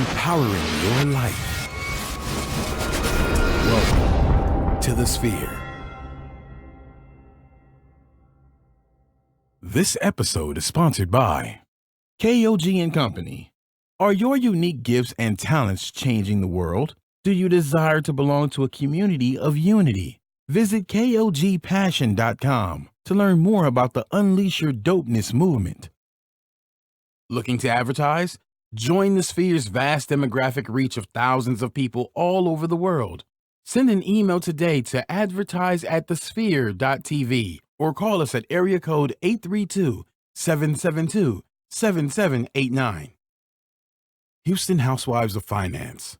empowering your life. Welcome to the Sphere. This episode is sponsored by KOG and Company. Are your unique gifts and talents changing the world? Do you desire to belong to a community of unity? Visit KOGpassion.com to learn more about the Unleash Your Dopeness movement. Looking to advertise? Join the Sphere's vast demographic reach of thousands of people all over the world. Send an email today to advertise@thesphere.tv or call us at area code 832-772-7789. Houston Housewives of Finance.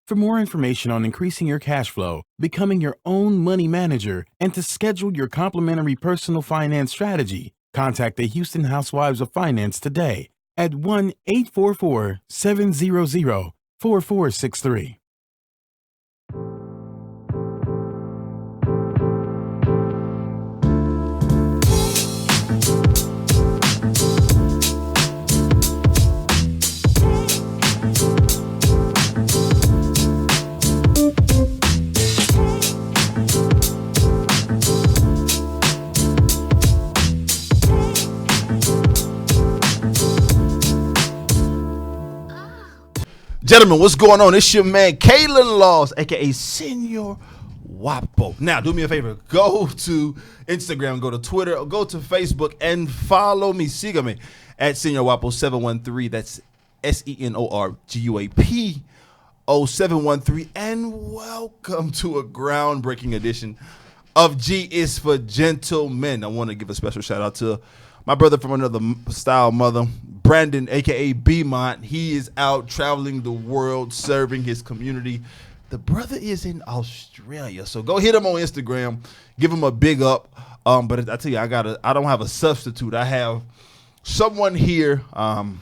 For more information on increasing your cash flow, becoming your own money manager, and to schedule your complimentary personal finance strategy, contact the Houston Housewives of Finance today at 1-844-700-4463. Gentlemen, what's going on? It's your man, Kalen Laws, a.k.a. Senior Wapo. Now, do me a favor. Go to Instagram, go to Twitter, or go to Facebook, and follow me. Siga me at Senior Wapo 713. That's SENORGUAP 0713. And welcome to a groundbreaking edition of G is for Gentlemen. I want to give a special shout out to my brother from another style mother, Brandon, a.k.a. B-Mont. He is out traveling the world, serving his community. The brother is in Australia, so go hit him on Instagram, give him a big up. But I tell you, I don't have a substitute. I have someone here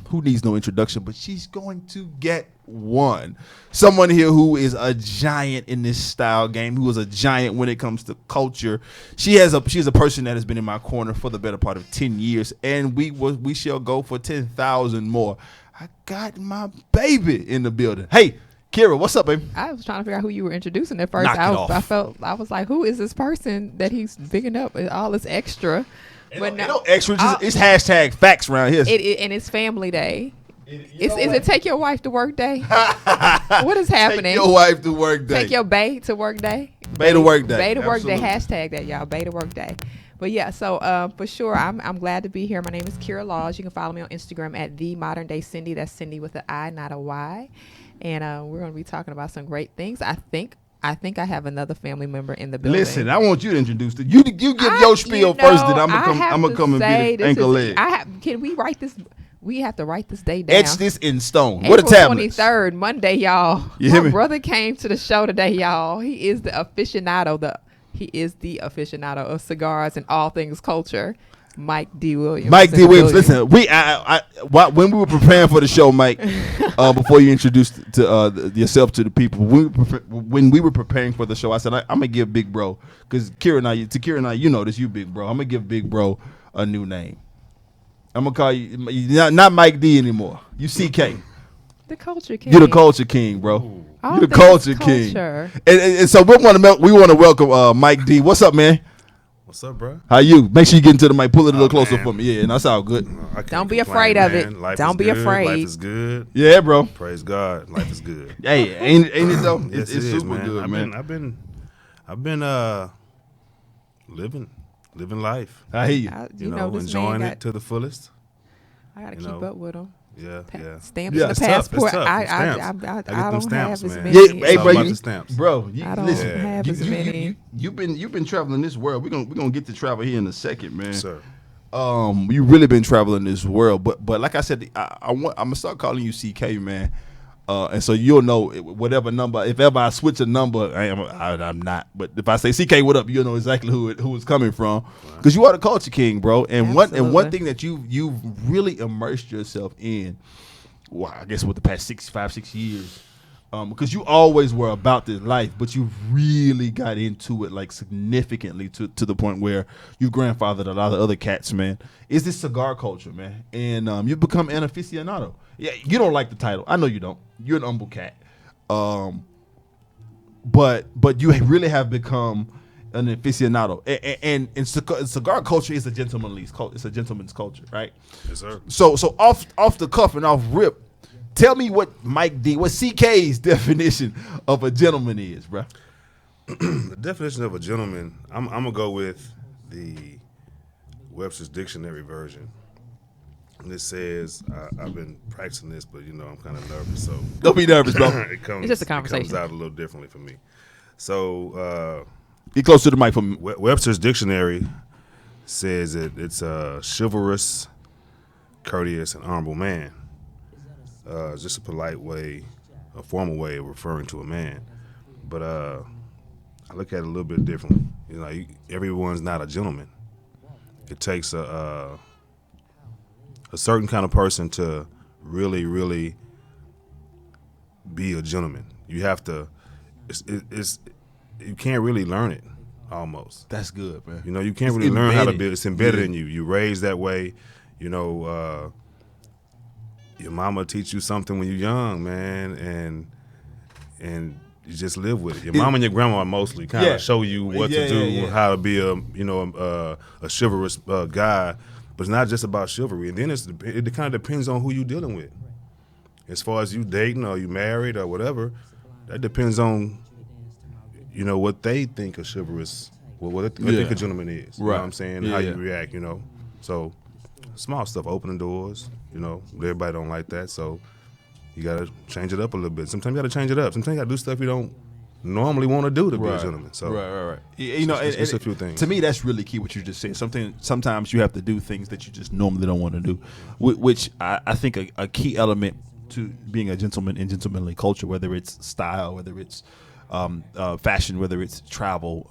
who needs no introduction, but she's going to get one. Someone here who is a giant in this style game, who is a giant when it comes to culture. She's a person that has been in my corner for the better part of 10 years, and we shall go for 10,000 more. I got my baby in the building. Hey, Kira, what's up, baby? I was trying to figure out who you were introducing at first. Knock it off. I was like, who is this person that he's bigging up? All this extra. But no extra. It's hashtag facts around here. And it's family day. Is it take your wife to work day? What is happening? Take your wife to work day. Take your bae to work day. Bae to work day. Bae to work day. Absolutely. Hashtag that, y'all. Bae to work day. But yeah, so for sure, I'm glad to be here. My name is Kira Laws. You can follow me on Instagram at the Modern Day Cindy. That's Cindy with an I, not a Y. And we're going to be talking about some great things. I think I have another family member in the building. Listen, I want you to introduce it. You give your spiel first, then I'm gonna come and be the ankle leg. Can we write this? We have to write this day down. Etch this in stone. April What a tablet. 23rd, Monday, y'all. You hear me? My brother came to the show today, y'all. He is the aficionado of cigars and all things culture. Mike D. Williams. Mike D. Williams. Listen, when we were preparing for the show, Mike, before you introduced yourself to the people, when we were preparing for the show, I said I'm gonna give Big Bro, because Kira and I, you know this, you Big Bro. I'm gonna give Big Bro a new name. I'm gonna call you not Mike D anymore. You CK. The culture king. You're the culture king, bro. All You're the things culture king. culture. And so we want to welcome Mike D. What's up, man? What's up, bro? How you? Make sure you get into the mic. Pull it a little closer for me. Yeah, and that's all good. I can't Don't be complain, afraid of man. it. Life Don't is be good. afraid. Life is good. Yeah, bro. Praise God. Life is good. Hey, ain't it though? Yes, it's it is, super man. good, man. I've been living life. I hear you. You know, this enjoying man it to the fullest. I got to you keep know. up with him. Yeah, yeah. Stamps Yeah, in the It's tough. passport. It's tough. I Stamps. don't I get them have stamps, as man. many. Yeah, It's hey, all bro, about you- the stamps. Bro, I don't listen. have as many. You've been traveling this world. We're gonna get to travel here in a second, man. Sir. You really been traveling this world, but like I said, I'm gonna start calling you CK, man. And so you'll know whatever number. If ever I switch a number, I'm not. But if I say CK, what up? You'll know exactly who it's coming from, because you are the culture king, bro. And one thing that you've really immersed yourself in, well, I guess with the past 6 years, Because you always were about this life, but you really got into it like significantly to the point where you've grandfathered a lot of other cats, man. Is this cigar culture, man? And you've become an aficionado. Yeah, you don't like the title. I know you don't. You're an humble cat. But you really have become an aficionado. And cigar culture is a gentleman's culture. It's a gentleman's culture, right? Yes, sir. So off the cuff and off rip, tell me what CK's definition of a gentleman is, bro. The definition of a gentleman, I'm gonna go with the Webster's Dictionary version. And it says, I've been practicing this, but I'm kind of nervous, so Don't be nervous, bro. It's just a conversation. It comes out a little differently for me. So Get close to the mic for me. Webster's Dictionary says that it's a chivalrous, courteous, and honorable man. It's just a polite way, a formal way of referring to a man. But I look at it a little bit differently. Everyone's not a gentleman. It takes a certain kind of person to really, really be a gentleman. You have to. You can't really learn it. Almost. That's good, man. You can't really learn how to embedded. build. It's embedded in you. You raised that way. Your mama teach you something when you're young, man, and you just live with it. Your mom and your grandma mostly kind of show you what to do, how to be a chivalrous guy. But it's not just about chivalry. And then it kind of depends on who you're dealing with. As far as you dating or you married or whatever, that depends on what they think a chivalrous, what they think a gentleman is. You know what I'm saying? How you react. So small stuff, opening doors. Everybody don't like that, so you gotta change it up a little bit. Sometimes you gotta change it up. Sometimes you gotta do stuff you don't normally want to do to be a gentleman. So right. It's a few things. To me, that's really key. What you just said. Sometimes you have to do things that you just normally don't want to do, which I think a key element to being a gentleman in gentlemanly culture, whether it's style, whether it's fashion, whether it's travel,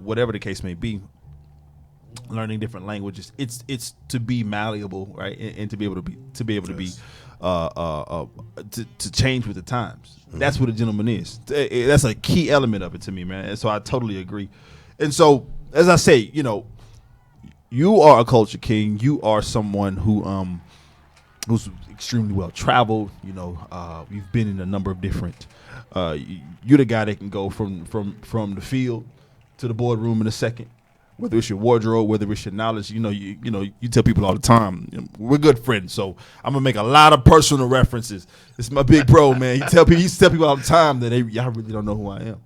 whatever the case may be. Learning different languages, it's to be malleable, right, and to be able to be to change with the times. Mm-hmm. That's what a gentleman is. That's a key element of it to me, man. And so I totally agree. And so, as I say, you are a culture king. You are someone who's extremely well traveled. You've been in a number of different. You're the guy that can go from the field to the boardroom in a second. Whether it's your wardrobe, whether it's your knowledge, you tell people all the time, we're good friends. So I'm gonna make a lot of personal references. This is my big bro, man. He used to tell people all the time that y'all really don't know who I am,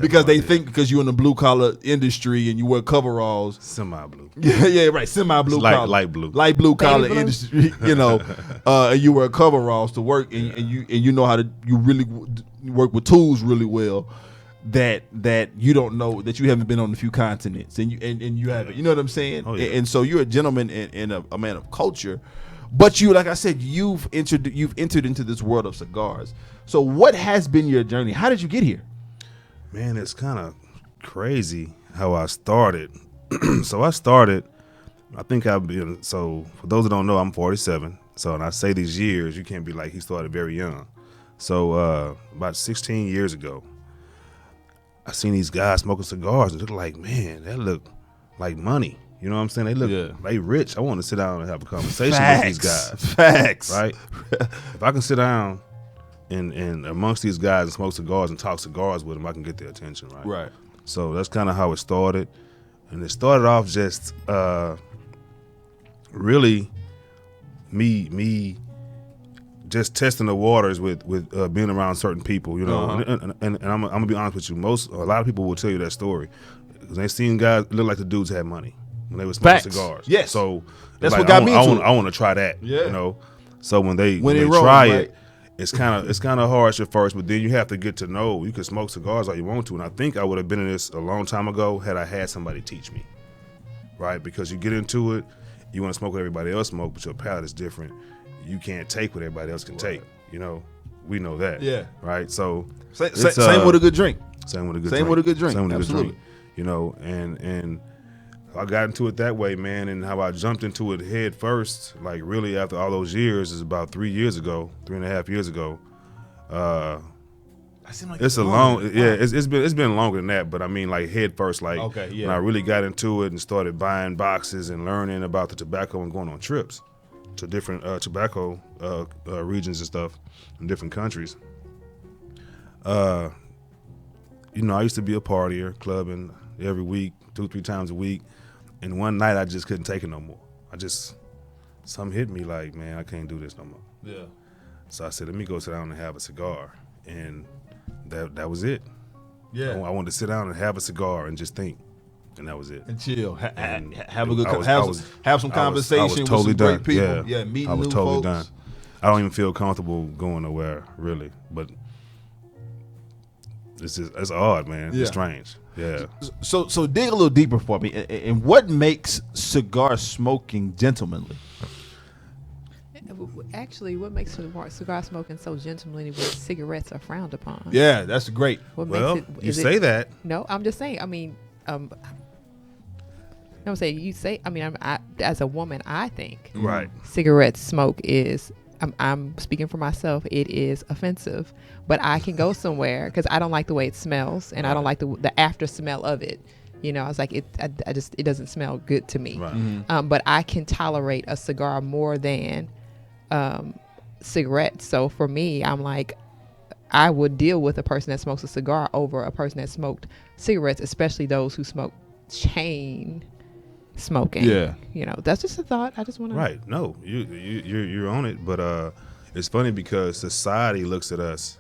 because they think because you're in the blue collar industry and you wear coveralls, semi-blue. Yeah, right, semi-blue, light blue collar blue. industry, and you wear coveralls to work, and you know how to really work with tools really well. That you don't know, that you haven't been on a few continents, and you haven't. You know what I'm saying? Oh, yeah. And so you're a gentleman and a man of culture, but like I said, you've entered into this world of cigars. So what has been your journey? How did you get here? Man, it's kind of crazy how I started. So I started. I think I've been. So for those that don't know, I'm 47. So when I say these years, you can't be like he started very young. So about 16 years ago, I seen these guys smoking cigars and look like, man, that look like money. You know what I'm saying? They look like rich. I want to sit down and have a conversation with these guys. Facts. Right? If I can sit down and amongst these guys and smoke cigars and talk cigars with them, I can get their attention, right? Right. So that's kind of how it started. And it started off just really me just testing the waters with being around certain people, and I'm gonna be honest with you. A lot of people will tell you that story because they seen guys look like the dudes had money when they were smoking cigars. Yes, so that's what got me into it. I want to try that. Yeah. So when they roll, try right? it, it's kind of harsh at first, but then you have to get to know. You can smoke cigars all you want to, and I think I would have been in this a long time ago had I had somebody teach me, right? Because you get into it, you want to smoke what everybody else smoke, but your palate is different. You can't take what everybody else can take. We know that. Yeah. Right. So same with a good drink. Same with a good drink. Absolutely. And I got into it that way, man. And how I jumped into it head first, like really after all those years, is about 3.5 years ago. seem like It's a long, yeah. It's been longer than that, but I mean, like head first, like Okay, yeah. when I really got into it and started buying boxes and learning about the tobacco and going on trips to different tobacco regions and stuff in different countries. You know, I used to be a partier, clubbing every week, 2-3 times a week, and one night I just couldn't take it no more. Something hit me like, man, I can't do this no more. Yeah. So I said, let me go sit down and have a cigar, and that was it. Yeah. I wanted to sit down and have a cigar and just think, and that was it. And chill. And Have a good I was- have I some was- have some I was conversation totally with some done. great people. Yeah, meeting I was new totally folks. done. I don't even feel comfortable going nowhere really, but it's odd, man. Yeah. It's strange. Yeah. So dig a little deeper for me. And what makes cigar smoking gentlemanly? Actually, what makes cigar smoking so gentlemanly when cigarettes are frowned upon? Yeah, that's great. What Well, makes it, you is say it, that. No, I'm just saying. I mean, I'm saying you say. I mean, as a woman, I think Right. cigarette smoke is. I'm speaking for myself. It is offensive, but I can go somewhere because I don't like the way it smells, and I don't like the after smell of it. You know, I was like, it doesn't smell good to me. Right. But I can tolerate a cigar more than cigarettes. So for me, I'm like, I would deal with a person that smokes a cigar over a person that smoked cigarettes, especially those who smoke chain smoking. Yeah. You know, that's just a thought. I just want to. Right. No, you're on it, but it's funny because society looks at us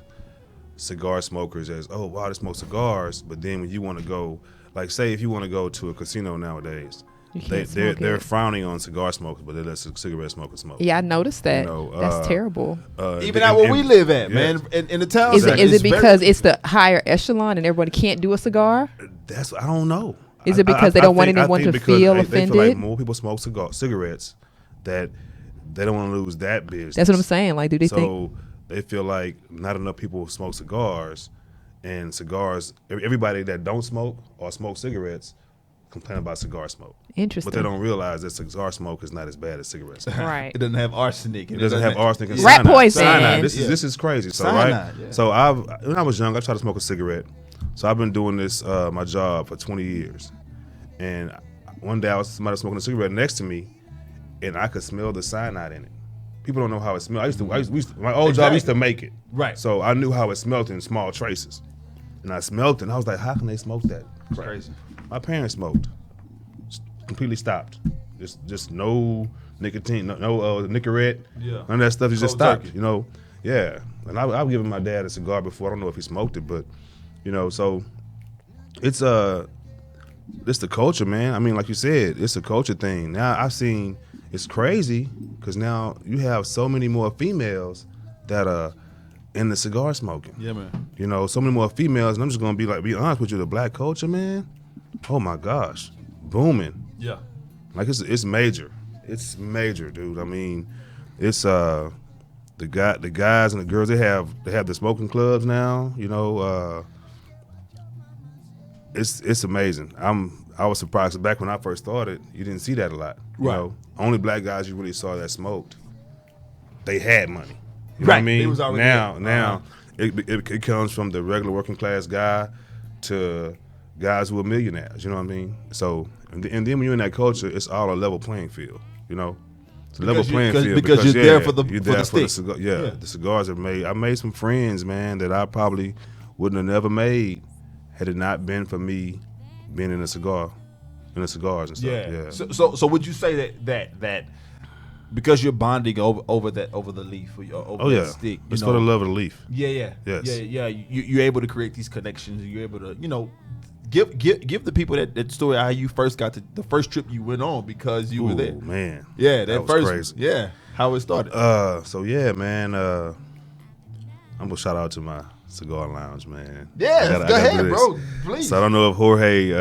cigar smokers as, oh wow, they smoke cigars, but then when you want to go, like say if you want to go to a casino nowadays, You can't smoke they're it. frowning on cigar smokers, but they let cigarette smokers smoke. Yeah, I noticed that. You know, That's terrible. Even out where we live at, yeah. man, in the town. Is it it's because very- it's the higher echelon and everybody can't do a cigar? That's I don't know. Is it because they don't want anyone to feel They feel like offended? more people smoke cigarettes that they don't want to lose that business. That's what I'm saying. Like, do they think? So they feel like not enough people smoke cigars, and cigars. Everybody that don't smoke or smoke cigarettes complain about cigar smoke. Interesting. But they don't realize that cigar smoke is not as bad as cigarette smoke. Right. It doesn't have arsenic. It doesn't have arsenic and Rat cyanide. poison. Cyanide. Yeah. This is crazy. So Cyanide, right. yeah. So when I was young, I tried to smoke a cigarette. So I've been doing this my job for 20 years, and one day somebody was smoking a cigarette next to me, and I could smell the cyanide in it. People don't know how it smells. My old job used to make it. Right. So I knew how it smelled in small traces, and I smelled it, and I was like, how can they smoke that? crap? Crazy. My parents smoked. Completely stopped. Just no nicotine, no Nicorette, Yeah. none of that stuff. You just Cold stopped. turkey. You know, yeah. And I've given my dad a cigar before. I don't know if he smoked it, but you know, so it's the culture, man. I mean, like you said, it's a culture thing. Now I've seen it's crazy because now you have so many more females that are in the cigar smoking. Yeah, man. You know, so many more females, and I'm just gonna be honest with you, the black culture, man. Oh my gosh, booming. Yeah. Like it's major. It's major, dude. I mean, it's the guys and the girls. They have the smoking clubs now. You know, it's amazing. I was surprised back when I first started. You didn't see that a lot. You Right. know, only black guys you really saw that smoked. They had money. You know what Right. I mean? They was already now there. it comes from the regular working class guy to guys who are millionaires. You know what I mean? So and then when you're in that culture, it's all a level playing field. You know, it's a level Because playing field because you're there for the stick. cigar. Yeah. Yeah, the cigars are made. I made some friends, man, that I probably wouldn't have never made had it not been for me being in the cigars and stuff. Yeah. So would you say that because you're bonding over the leaf or over Oh that yeah, stick, it's for the love of the leaf. Yeah. Yes. Yeah. You're able to create these connections. You're able to, give the people that story how you first got to the first trip you went on because you were there. Ooh, man. Yeah, that was first crazy. Yeah, how it started. So yeah, man. I'm gonna shout out to my cigar lounge, man. Yeah, I go gotta ahead, do this. bro. Please. So I don't know if Jorge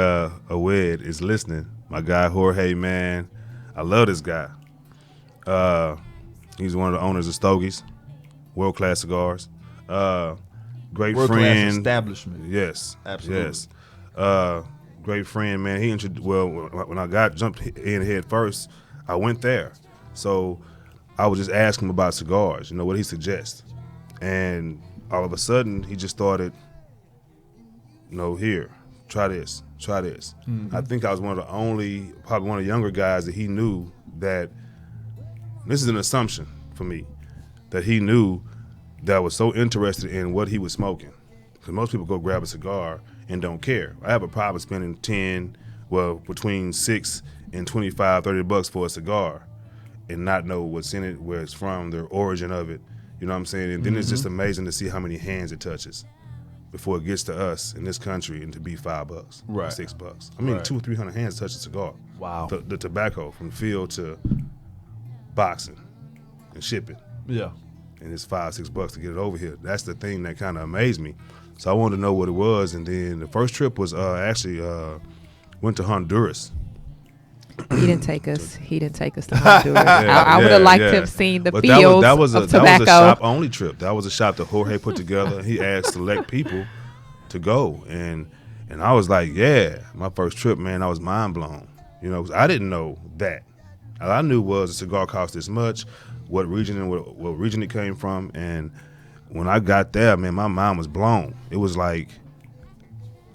Awed is listening. My guy Jorge, man, I love this guy. He's one of the owners of Stogie's, world class cigars. Great World-class friend. establishment. Yes, Absolutely. Yes, great friend, man. He when I jumped in head first, I went there. So I would just ask him about cigars. You know what he suggests, And all of a sudden, he just started, here, try this, try this. I think I was probably one of the younger guys that he knew that, this is an assumption for me, that he knew that was so interested in what he was smoking. Because most people go grab a cigar and don't care. I have a problem spending between $6 and $25, $30 for a cigar and not know what's in it, where it's from, the origin of it. You know what I'm saying? And then it's just amazing to see how many hands it touches before it gets to us in this country and to be $5, Right. $6. I mean, Right. 200 or 300 hands touch a cigar. Wow. The tobacco from field to boxing and shipping. Yeah. And it's $5, $6 to get it over here. That's the thing that kind of amazed me. So I wanted to know what it was. And then the first trip was went to Honduras. He didn't take us. He didn't take us to Honduras. I would have liked to have seen the But fields that was of a tobacco. shop only trip. That was a shop that Jorge put together. He asked select people to go, and I was like, yeah, my first trip, man, I was mind blown. 'Cause I didn't know that. All I knew was a cigar cost this much, what region and what region it came from, and when I got there, man, my mind was blown. It was like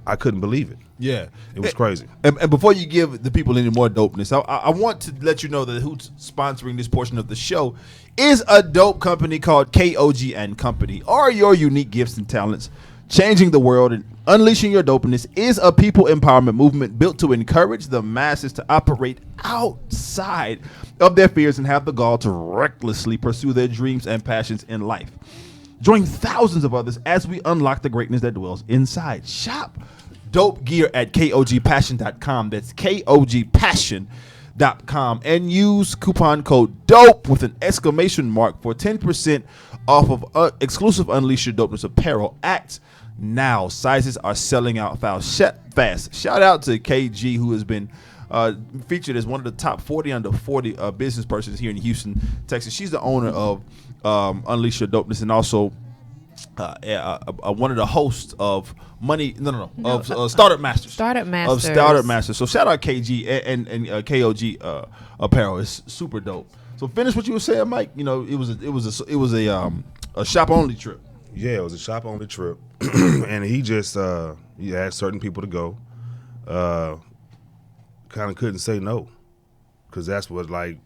I couldn't believe it. Yeah. It was crazy. And before you give the people any more dopeness, I want to let you know that who's sponsoring this portion of the show is a dope company called KOG and Company. Are your unique gifts and talents changing the world? And Unleashing Your Dopeness is a people empowerment movement built to encourage the masses to operate outside of their fears and have the gall to recklessly pursue their dreams and passions in life. Join thousands of others as we unlock the greatness that dwells inside. Shop dope gear at KOGpassion.com. That's KOGpassion.com. And use coupon code DOPE with an exclamation mark for 10% off of exclusive Unleash Your Dopeness apparel. Act now. Sizes are selling out fast. Shout out to KG, who has been featured as one of the top 40 under 40 business persons here in Houston, Texas. She's the owner of Unleash Your Dopeness, and also one of the hosts of Startup Masters. Startup Masters. Of Startup Masters. So shout out KG and KOG apparel. It's super dope. So finish what you were saying, Mike. It was a shop only trip. Yeah, it was a shop only trip, and he just he asked certain people to go. Kind of couldn't say no, because that's what, like,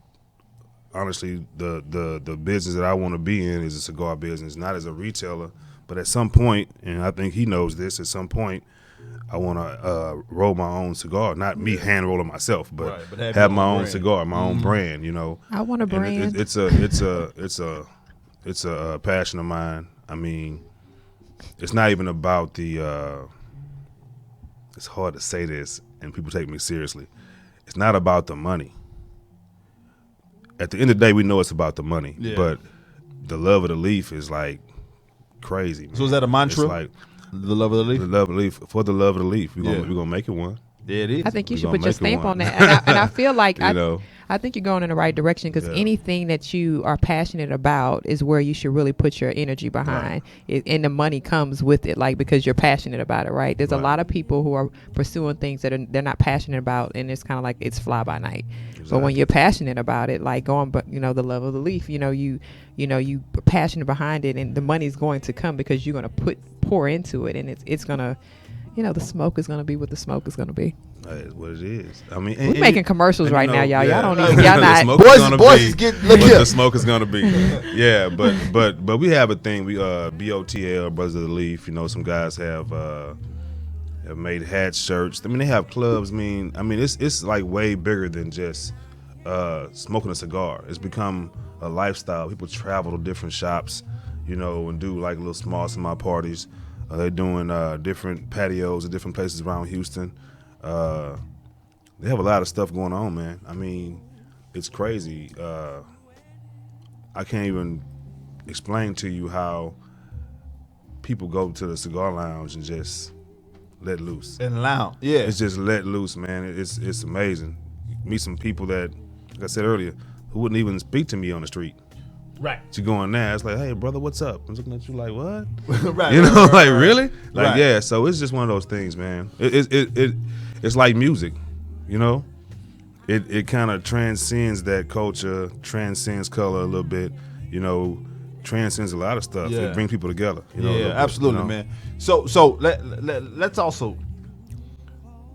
honestly, the business that I want to be in is a cigar business, not as a retailer, but at some point, and I think he knows this, at some point, I want to roll my own cigar, not me hand rolling myself, but have my own cigar, my own brand. I want a brand. It's a passion of mine. I mean, it's not even about the. It's hard to say this, and people take me seriously. It's not about the money. At the end of the day, we know it's about the money, but the love of the leaf is like crazy, man. So is that a mantra? It's like the love of the leaf? the love of the leaf. For the love of the leaf, we're gonna make it one. Yeah, it is. I think you We should gonna put your make it stamp one. on that. And I feel like know. I think you're going in the right direction, because Yeah. anything that you are passionate about is where you should really put your energy behind. And the money comes with it, like, because you're passionate about it, right? There's a Right. lot of people who are pursuing things that they're not passionate about, and it's kind of like it's fly by night. But when Exactly. you're passionate about it, like going, but the love of the leaf, you passionate behind it, and the money's going to come because you're going to pour into it, and it's going to, the smoke is going to be what the smoke is going to be. That is what it is. I mean, We're making commercials right now, y'all. Y'all don't even, The y'all not. smoke is Boys- gonna boys be is getting- what look here. the smoke is gonna be. Yeah, but we have a thing. We BOTL, Brothers of the Leaf. Some guys have made hats, shirts. I mean, they have clubs. I mean, it's like way bigger than just smoking a cigar. It's become a lifestyle. People travel to different shops, and do like little small parties. They're doing different patios at different places around Houston. They have a lot of stuff going on, man. I mean, it's crazy. I can't even explain to you how people go to the cigar lounge and just let loose. And loud. Yeah. It's just let loose, man. It's amazing. Meet some people that, like I said earlier, who wouldn't even speak to me on the street. Right. You go in there, it's like, hey, brother, what's up? I'm looking at you like, what? Right. Like, really? Like, Right. yeah, so it's just one of those things, man. It's like music, It kind of transcends that culture, transcends color a little bit, transcends a lot of stuff. Yeah. It brings people together. You know, a Yeah, little bit, absolutely, you know? man. So let's also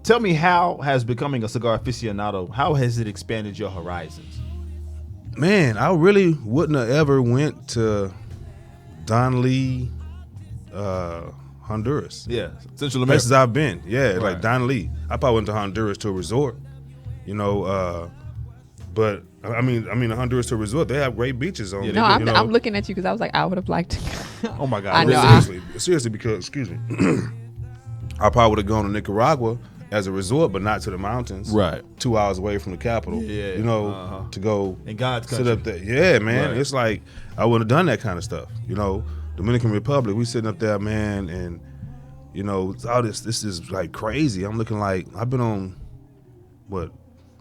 tell me, how has becoming a cigar aficionado, how has it expanded your horizons? Man, I really wouldn't have ever went to Don Lee, Honduras. Yeah, Central Places America. I've been. Yeah, Right. like Don Lee. I probably went to Honduras to a resort. You know, but I mean Honduras to a resort. They have great beaches on. Yeah, No, they I'm, you know. I'm looking at you because I was like, I would have liked to. Oh my God, I know. really? Seriously, because excuse me, I probably would have gone to Nicaragua as a resort, but not to the mountains. Right. 2 hours away from the capital. Yeah, You know, uh-huh. to go In God's sit country. up there. Yeah, man. Right. It's like I wouldn't have done that kind of stuff. You know, Dominican Republic, we sitting up there, man, and you know, all this is like crazy. I'm looking like I've been on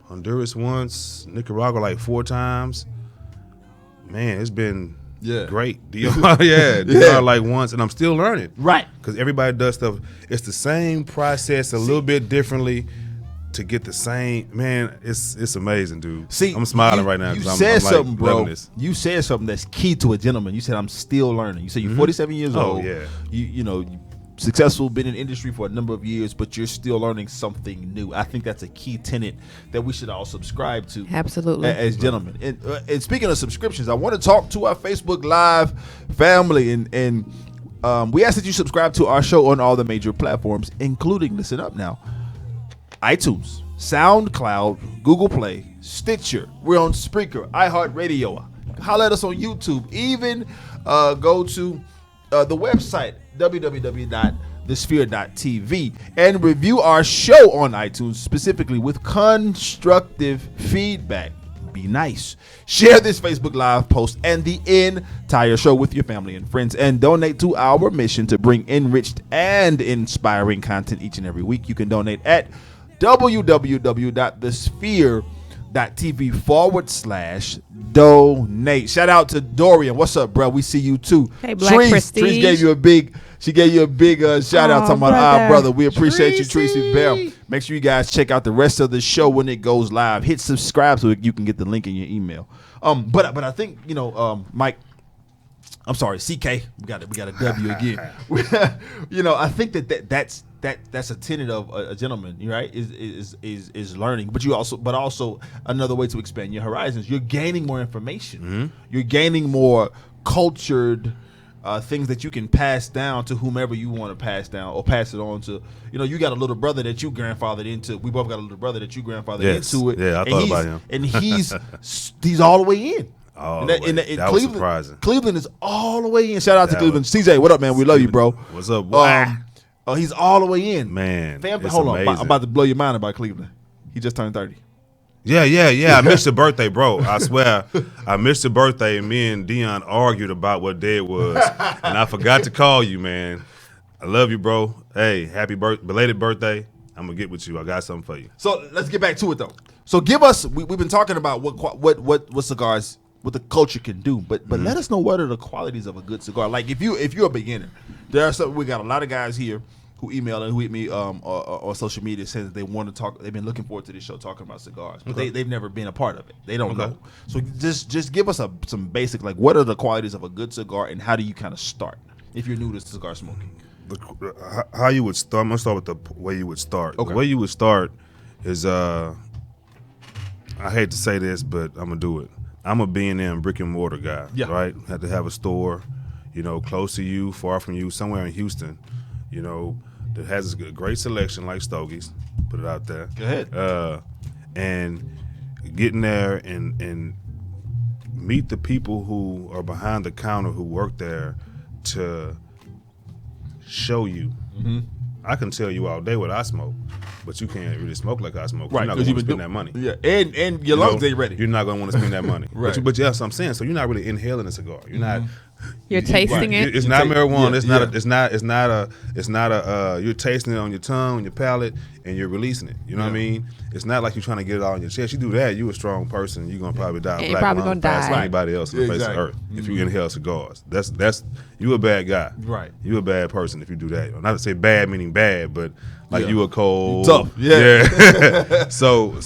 Honduras once, Nicaragua like 4 times. Man, it's been Yeah. great. DR, yeah, DR like once, and I'm still learning. Right. Because everybody does stuff. It's the same process, a little bit differently to get the same. Man, it's amazing, dude. See, I'm smiling you- right now. You 'cause said I'm like something, bro. loving this. You said something that's key to a gentleman. You said, I'm still learning. You said you're 47 years Oh, old. yeah. You know, successful, been in industry for a number of years, but you're still learning something new. I think that's a key tenet that we should all subscribe to. Absolutely. As gentlemen. And speaking of subscriptions, I want to talk to our Facebook Live family, and we ask that you subscribe to our show on all the major platforms, including, listen up now, iTunes, SoundCloud, Google Play, Stitcher. We're on Spreaker, iHeartRadio. Holler at us on YouTube. Even go to the website, www.thesphere.tv, and review our show on iTunes, specifically with constructive feedback. Be nice. Share this Facebook Live post and the entire show with your family and friends, and donate to our mission to bring enriched and inspiring content each and every week. You can donate at www.thesphere.tv/donate. Shout out to Dorian. What's up, bro? We see you too. Hey, Black Trees Prestige. gave you a big shout out. Aw, Talking about, brother. brother, we appreciate you, Tracy Bell. Make sure you guys check out the rest of the show when it goes live. Hit subscribe so you can get the link in your email. But I think, you know, Mike, I'm sorry, CK, we got a W again. You know, I think that's a tenet of a gentleman, right? Is learning, but also another way to expand your horizons. You're gaining more information. Mm-hmm. You're gaining more cultured things that you can pass down to whomever you want to pass down or pass it on to. You know, you got a little brother that you grandfathered into. We both got a little brother that you grandfathered Yes. into it. Yeah, I And thought he's- about him. And he's all the way in. All And the that- and way. that- and That was Cleveland- surprising. Cleveland is all the way in. Shout out to That Cleveland. was- CJ, what up, man? We love you, bro. What's up, boy? Oh, he's all the way in. Man, Fam, it's hold on. amazing. I'm about to blow your mind about Cleveland. He just turned 30. Yeah. I missed your birthday, bro. I swear, I missed your birthday. And me and Dion argued about what day it was, and I forgot to call you, man. I love you, bro. Hey, happy belated birthday. I'm gonna get with you. I got something for you. So let's get back to it though. So give us. We've been talking about what cigars, what the culture can do, but let us know what are the qualities of a good cigar. Like if you're a beginner, there are some. We got a lot of guys here who email and who hit me on social media saying that they want to talk. They've been looking forward to this show talking about cigars, but they've never been a part of it. They don't know. So just give us some basic, like, what are the qualities of a good cigar and how do you kind of start if you're new to cigar smoking? How you would start? I'm gonna start with the way you would start. Okay. The way you would start is I hate to say this, but I'm gonna do it. I'm a B&M brick and mortar guy. Yeah. Right. Had to have a store, you know, close to you, far from you, somewhere in Houston, you know, that has a great selection like Stogie's. Put it out there. Go ahead. And getting there and meet the people who are behind the counter who work there to show you. Mm-hmm. I can tell you all day what I smoke, but you can't really smoke like I smoke. Right, You're not 'cause going you've to been spend that money. Yeah, and your You know, lungs ain't ready. You're not going to want to spend that money. Right. But yeah, that's what I'm saying. So you're not really inhaling a cigar. You're not. You're tasting it. It's not take- marijuana. yeah, It's not. yeah. It's not a. You're tasting it on your tongue, on your palate, and you're releasing it. You know what I Yeah. mean? It's not like you're trying to get it all in your chest. You do that, you a strong person. You're gonna probably die. And a you're black probably lung gonna faster than die. anybody else on Yeah, the face exactly. of earth. If you inhale cigars, that's you a bad guy. Right. You a bad person if you do that. Not to say bad meaning bad, but like Yeah. you a cold, You tough. Yeah. Yeah. so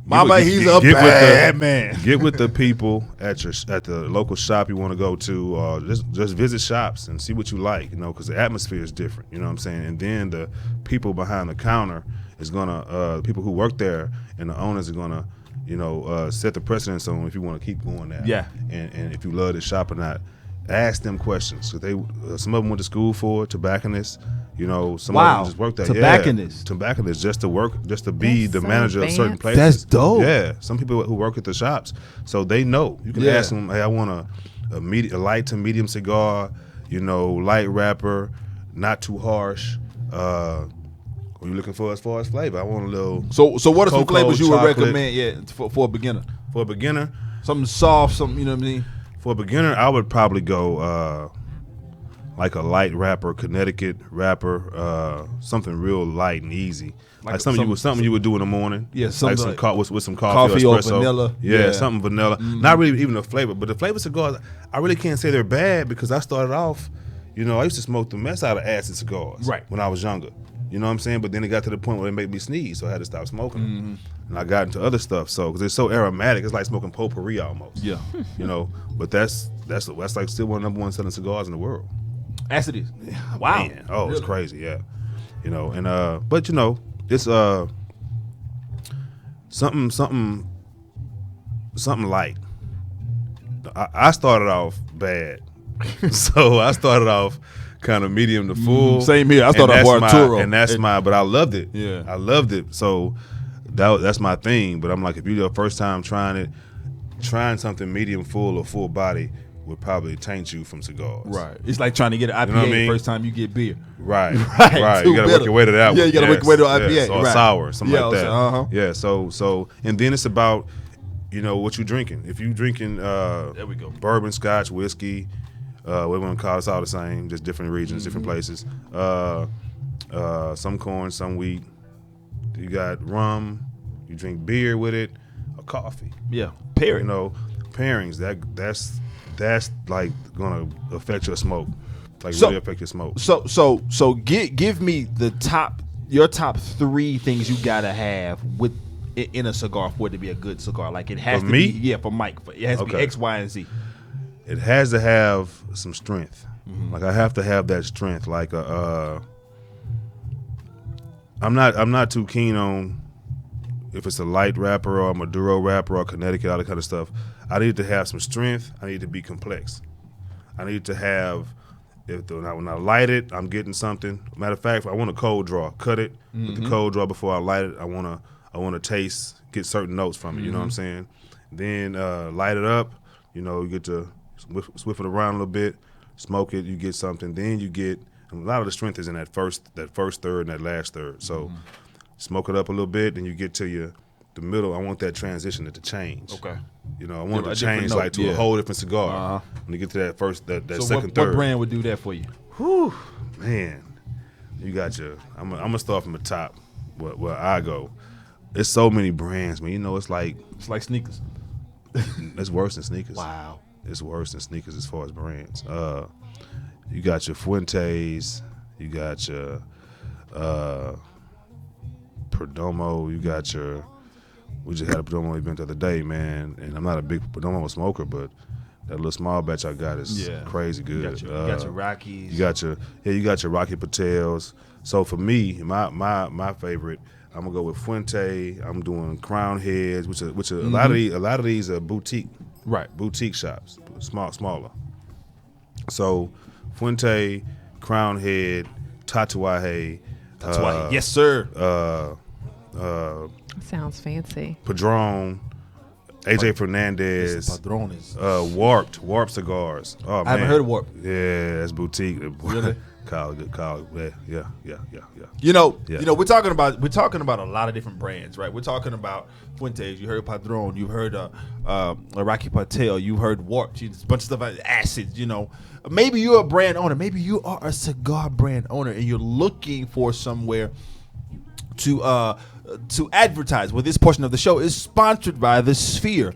Mama, he's a bad man. Get with the people at the local shop you want to go to, or just visit shops and see what you like, because the atmosphere is different, you know what I'm saying? And then the people behind the counter is gonna, the people who work there and the owners are gonna, set the precedence on if you want to keep going there. Yeah. And if you love the shop or not, ask them questions. 'Cause some of them went to school for tobacconists. Some of them just work there. Tobacconists. Yeah, tobacconists just to be That's the so manager of certain advanced. places. That's dope. Yeah, some people who work at the shops, so they know. You can ask them, "Hey, I want a light to medium cigar, light wrapper, not too harsh. What are you looking for as far as flavor? I want a little." So what are some cocoa, flavors you would chocolate. recommend? Yeah, for a beginner. For a beginner, Something soft, something, you know what I mean? For a beginner, I would probably go like a light wrapper, Connecticut wrapper, something real light and easy, like something you would do in the morning. Yeah, like something some with some coffee or espresso. vanilla. Yeah, something vanilla. Not really even the flavor, but the flavor cigars, I really can't say they're bad because I started off, I used to smoke the mess out of acid cigars when I was younger. You know what I'm saying? But then it got to the point where it made me sneeze, so I had to stop smoking them. And I got into other stuff, because it's so aromatic, it's like smoking potpourri almost. Yeah. But that's like still one of the number one selling cigars in the world. Acid is. Wow. Man. Oh, it's crazy, yeah. But it's something light. I started off bad. So I started off kind of medium to full. Same here. I started off Arturo. But I loved it. Yeah. I loved it. So that's my thing. But I'm like, if you're the first time trying something medium full or full body would probably taint you from cigars. Right. It's like trying to get an IPA know what I mean? the first time you get beer. Right. Right. You got to work your way to that one. Yeah, you got to work your way to an IPA. Yes. Or right. sour, something like that. Uh-huh. Yeah. So, and then it's about, what you drinking. If you drinking, there we go. bourbon, scotch, whiskey, we want to call it's all the same, just different regions, different places. Some corn, some wheat. You got rum. You drink beer with it, or coffee. Yeah. Pairing. Pairings. That's like gonna affect your smoke. Like So- really affect your smoke. So give me your top 3 things you gotta have in a cigar for it to be a good cigar. Like it has For to me? be. Yeah, for Mike. It has to be Okay. X, Y, and Z. It has to have some strength. Like I have to have that strength. Like I'm not too keen on if it's a light wrapper or a Maduro wrapper or Connecticut, all that kind of stuff. I need to have some strength. I need to be complex. I need to have when I light it, I'm getting something. Matter of fact, if I want a cold draw, cut it with the cold draw before I light it. I wanna taste, get certain notes from it. You know what I'm saying? Then light it up. You get to swift it around a little bit, smoke it. You get something. Then you get a lot of the strength is in that first third and that last third. So smoke it up a little bit. Then you get to the middle. I want that transition to change. Okay. I want it A to change different like to note, a whole different cigar. Uh-huh. When you get to that first, that So second, third. what brand would do that for you? Whew, man, you got I'm gonna start from the top. Where I go, it's so many brands, man. It's like It's like sneakers. it's worse than sneakers. Wow. It's worse than sneakers as far as brands. You got your Fuentes, you got your Perdomo, you got your. We just had a Perdomo event the other day, man, and I'm not a big Perdomo smoker, but that little small batch I got is crazy good. You got your Rockies. You got your Rocky Patels. So for me, my favorite, I'm gonna go with Fuente. I'm doing Crown Heads, which are a lot of these are boutique shops, smaller. So Fuente, Crown Head, Tatuaje, yes, sir. Sounds fancy. Padron, AJ Fernandez, Padrones. Warp cigars. Oh man, I haven't heard of Warp. Yeah, that's boutique. Really? Good call. Yeah. We're talking about a lot of different brands, right? We're talking about Fuentes. You heard Padron. You heard Rocky Patel. You heard Warp. A bunch of stuff like Acids. Maybe you're a brand owner. Maybe you are a cigar brand owner, and you're looking for somewhere to advertise. Well, this portion of the show is sponsored by The Sphere.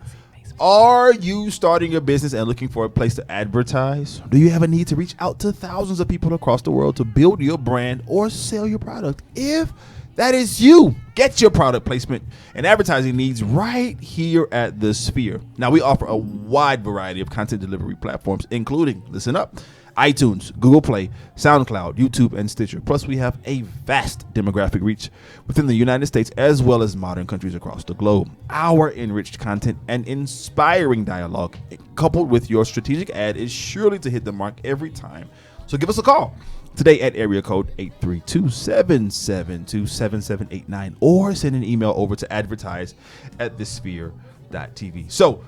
Are you starting your business and looking for a place to advertise? Do you have a need to reach out to thousands of people across the world to build your brand or sell your product? If that is you, get your product placement and advertising needs right here at The Sphere. Now, we offer a wide variety of content delivery platforms, including, listen up, iTunes, Google Play, SoundCloud, YouTube, and Stitcher. Plus, we have a vast demographic reach within the United States as well as modern countries across the globe. Our enriched content and inspiring dialogue, coupled with your strategic ad, is surely to hit the mark every time. So give us a call today at area code 832-772-7789 or send an email over to advertise@thesphere.tv. So,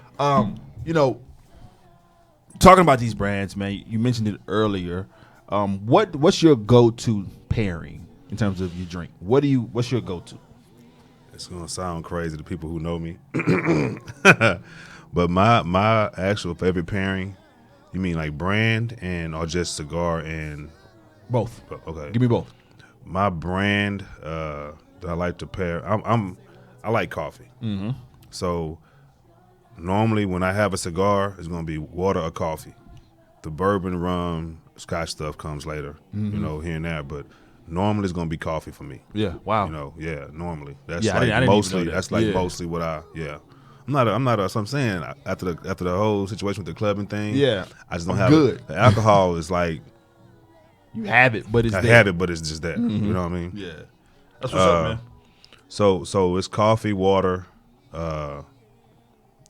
talking about these brands, man, you mentioned it earlier. What's your go-to pairing in terms of your drink? What's your go-to? It's gonna sound crazy to people who know me, but my actual favorite pairing, you mean like brand or just cigar and Both. Okay, Give me both. My brand that I like to pair, I like coffee. Mm-hmm. So normally when I have a cigar, it's gonna be water or coffee. The bourbon, rum, scotch stuff comes later, here and there. But normally it's gonna be coffee for me. Yeah. Wow. Normally that's Yeah, I like didn't even mostly know that. that's like Yeah. mostly what I'm not. So I'm saying after the whole situation with the clubbing thing, Yeah. I just don't I'm have good. it. The alcohol is like You have it, but it's I there. had it, but it's just that. You know what I mean? Yeah. That's what's up, man. So it's coffee, water, and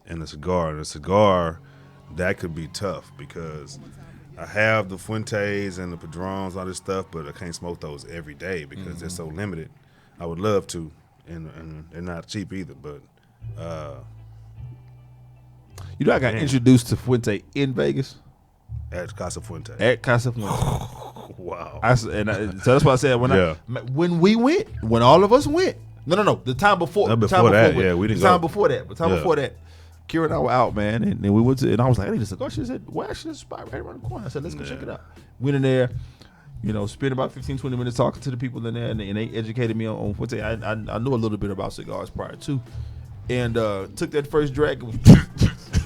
a cigar. And a cigar, that could be tough because I have the Fuentes and the Padrones, all this stuff, but I can't smoke those every day because they're so limited. I would love to, and they're not cheap either. But I got Man. introduced to Fuente in Vegas at Casa Fuente, at Casa Fuente. wow. So that's why I said when we went, when all of us went. No. The time before. No, the before time that, we- yeah, we didn't The time go. before that. The time Yeah. before that. Kira and I were out, man, and we went to, and I was like, I need a cigar. She said, well, actually, there's a spot right around the corner. I said, let's go check it out. Went in there, spent about 15, 20 minutes talking to the people in there, and they educated me on Fuente. I knew a little bit about cigars prior to, and took that first drag.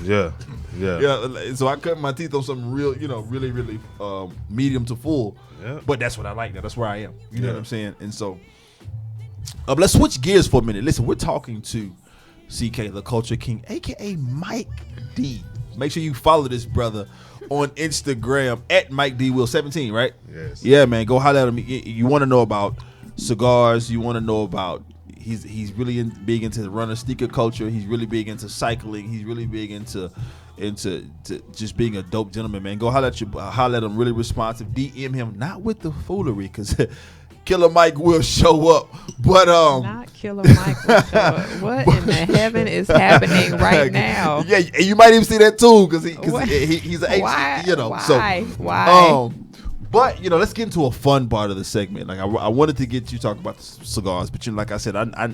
Yeah. Yeah, so I cut my teeth on something real, really, really medium to full. Yeah. But that's what I like. That's where I am. You know Yeah. what I'm saying? And so, let's switch gears for a minute. Listen, we're talking to CK, the Culture King, aka Mike D. Make sure you follow this brother on Instagram at Mike D Will 17, right? Yes. Yeah, man. Go holler at him. You want to know about cigars? You want to know about he's really big into the runner sneaker culture. He's really big into cycling. He's really big into just being a dope gentleman, man. Go holler at him, really responsive. DM him, not with the foolery, because Killer Mike will show up. But Not Killer Mike. will show up. What in the heaven is happening right now? Yeah, and you might even see that too, because What? he's an Why? So Why? but let's get into a fun part of the segment. Like I wanted to get you talking about the cigars, but like I said, I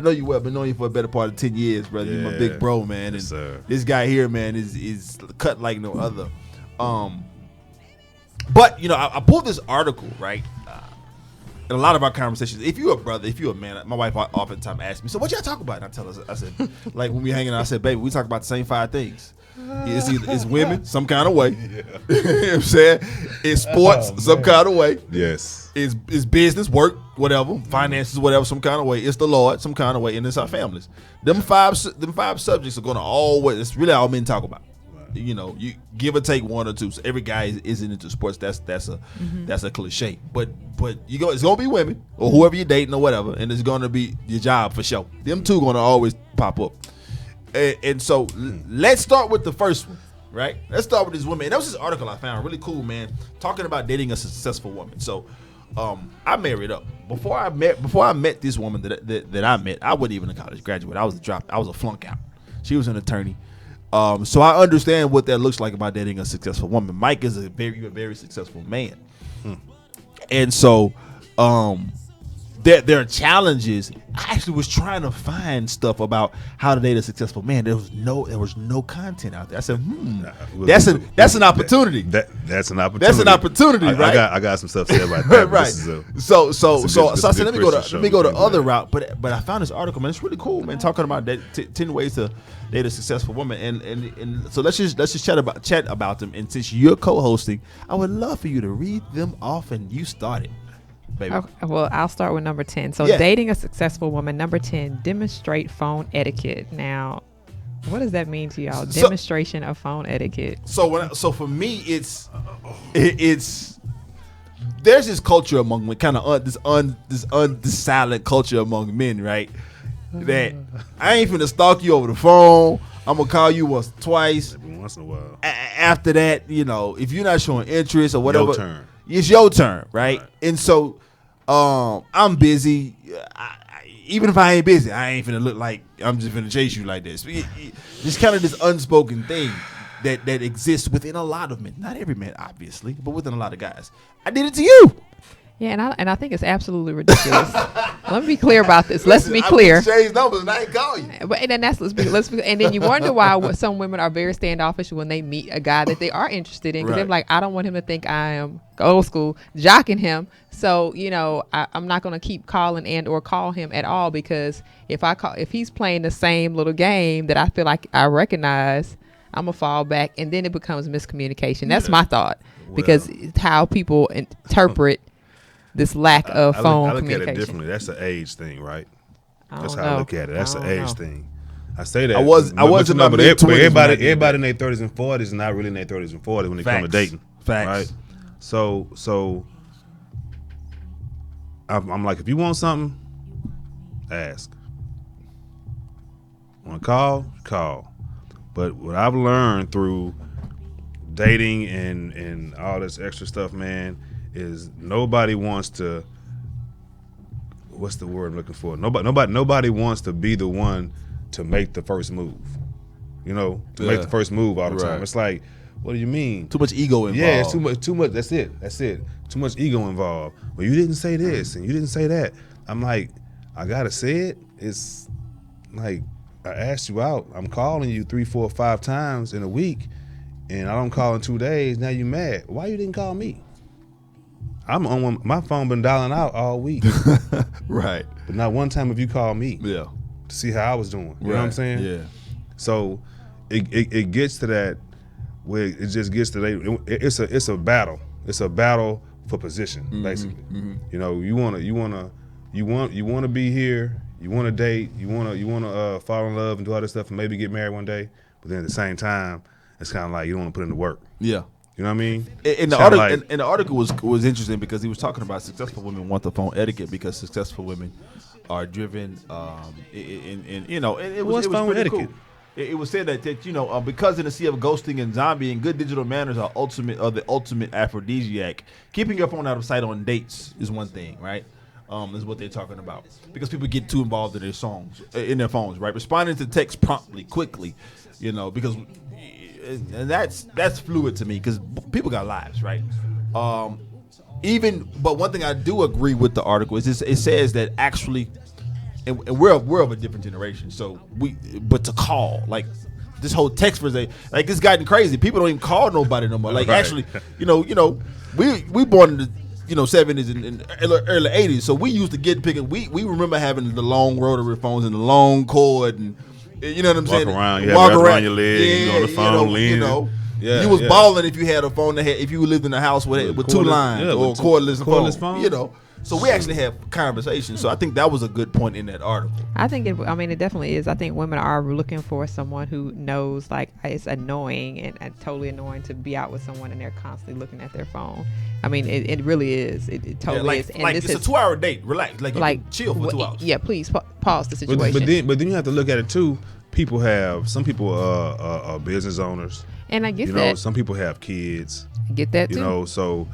know you well. I've been knowing you for a better part of 10 years, brother. You're my Yeah. big bro, man. Yes, and sir. this guy here, man, is cut like no other. But I pulled this article, right? In a lot of our conversations, if you're a brother, if you're a man, my wife oftentimes asks me, so what y'all talk about? And I tell her, I said, like when we hanging out, I said, baby, we talk about the same 5 things. It's women, some kind of way. You know what I'm saying? It's sports, some kind of way. Yes. It's business, work, whatever, finances, whatever, some kind of way. It's the Lord, some kind of way, and it's our families. Them five subjects are gonna always. It's really all men talk about. You give or take one or two. So every guy isn't into sports. That's a cliche. But it's gonna be women or whoever you're dating or whatever, and it's gonna be your job for sure. Them two gonna always pop up. And so let's start with the first one, right? Let's start with this woman. And that was this article I found really cool, man, talking about dating a successful woman. So I married up. Before I met this woman that I met, I wasn't even a college graduate. I was a flunk out. She was an attorney. So I understand what that looks like about dating a successful woman. Mike is a very successful man. And so there are challenges. I actually was trying to find stuff about how to date a successful man. There was no content out there. I said, that's an opportunity. That's an opportunity. That's an opportunity, right? I got some stuff to say about that. Right. So I said, let me go to show. other route. But I found this article, man. It's really cool, man. Talking about 10 ways to date a successful woman, and so let's just chat about them. And since you're co-hosting, I would love for you to read them off, and you start it, baby. Okay, well, I'll start with number 10. So, Yeah. dating a successful woman. Number 10, demonstrate phone etiquette. Now, what does that mean to y'all? So- Demonstration of phone etiquette. So for me, it's there's this culture among men, kind of this silent culture among men, right? That I ain't finna stalk you over the phone. I'm gonna call you once, twice. Once in a while. After that, if you're not showing interest or whatever, turn. it's your turn, right? And so, I'm busy. Even if I ain't busy, I ain't finna look like I'm just finna chase you like this. Just kind of this unspoken thing that exists within a lot of men. Not every man, obviously, but within a lot of guys. I did it to you. Yeah, and I think it's absolutely ridiculous. Let me be clear about this. Let's be clear. I changed numbers and I ain't call you. But and then and then you wonder why some women are very standoffish when they meet a guy that they are interested in, because they're Right. like, I don't want him to think I am old school jocking him. So I'm not gonna keep calling and or call him at all, because if he's playing the same little game that I feel like I recognize, I'm gonna fall back, and then it becomes miscommunication. That's my thought, because it's how people interpret this lack of phone I look communication. at it differently. That's an age thing, right? I That's don't how I know. look at it. That's I an don't age know. thing. I say that. I was in my but mid-20s when I everybody did that. in their 30s and 40s is not really in their 30s and 40s when it comes to Facts. dating. Facts. Right? So I'm like, if you want something, ask. Want to call. But what I've learned through dating and all this extra stuff, man, is nobody wants to. What's the word I'm looking for? Nobody wants to be the one to make the first move. To make the first move all the time. Right. It's like, what do you mean? Too much ego involved. Yeah, it's too much. That's it. Too much ego involved. Well, you didn't say this and you didn't say that. I'm like, I gotta say it. It's like, I asked you out. I'm calling you 3, 4, 5 times in a week, and I don't call in 2 days. Now you mad. Why you didn't call me? I'm on one. My phone been dialing out all week, Right. but not one time have you called me Yeah. to see how I was doing. You know what I'm saying? Yeah. So it gets to that where it just gets to it's a battle. It's a battle for position, basically. You want to be here. You want to date. You want to fall in love and do all this stuff and maybe get married one day. But then at the same time, it's kind of like you don't want to put in the work. Yeah. You know what I mean? And the article was interesting because he was talking about successful women want the phone etiquette because successful women are driven. It was phone pretty etiquette? cool. It was said that because in the sea of ghosting and zombieing, good digital manners are the ultimate aphrodisiac. Keeping your phone out of sight on dates is one thing, right? Is what they're talking about, because people get too involved in their phones, right? Responding to text promptly, quickly, because and that's fluid to me because people got lives, right? But one thing I do agree with the article is it says that actually, and we're of a different generation, so but to call, like this whole text for like it's gotten crazy. People don't even call nobody no more. Like Right. actually, we born in the 70s and early 80s, so we used to get picking. We remember having the long rotary phones and the long cord, and you know what I'm Walk saying. around, you have it around your leg, you on the phone, leaning. Yeah, you was yeah. balling if you had a phone that had, if you lived in a house with two Cordless- lines yeah, or with cordless phone. phone. So we actually have conversations. So I think that was a good point in that article. I think it definitely is. I think women are looking for someone who knows, like, it's annoying and totally annoying to be out with someone and they're constantly looking at their phone. I mean, it really is. It totally is. And like this it's is a 2-hour date. Relax. Like, you like can chill for 2 hours. Yeah, please pause the situation. But then you have to look at it too. Some people are business owners. and I get that. Some people have kids. Get that too. So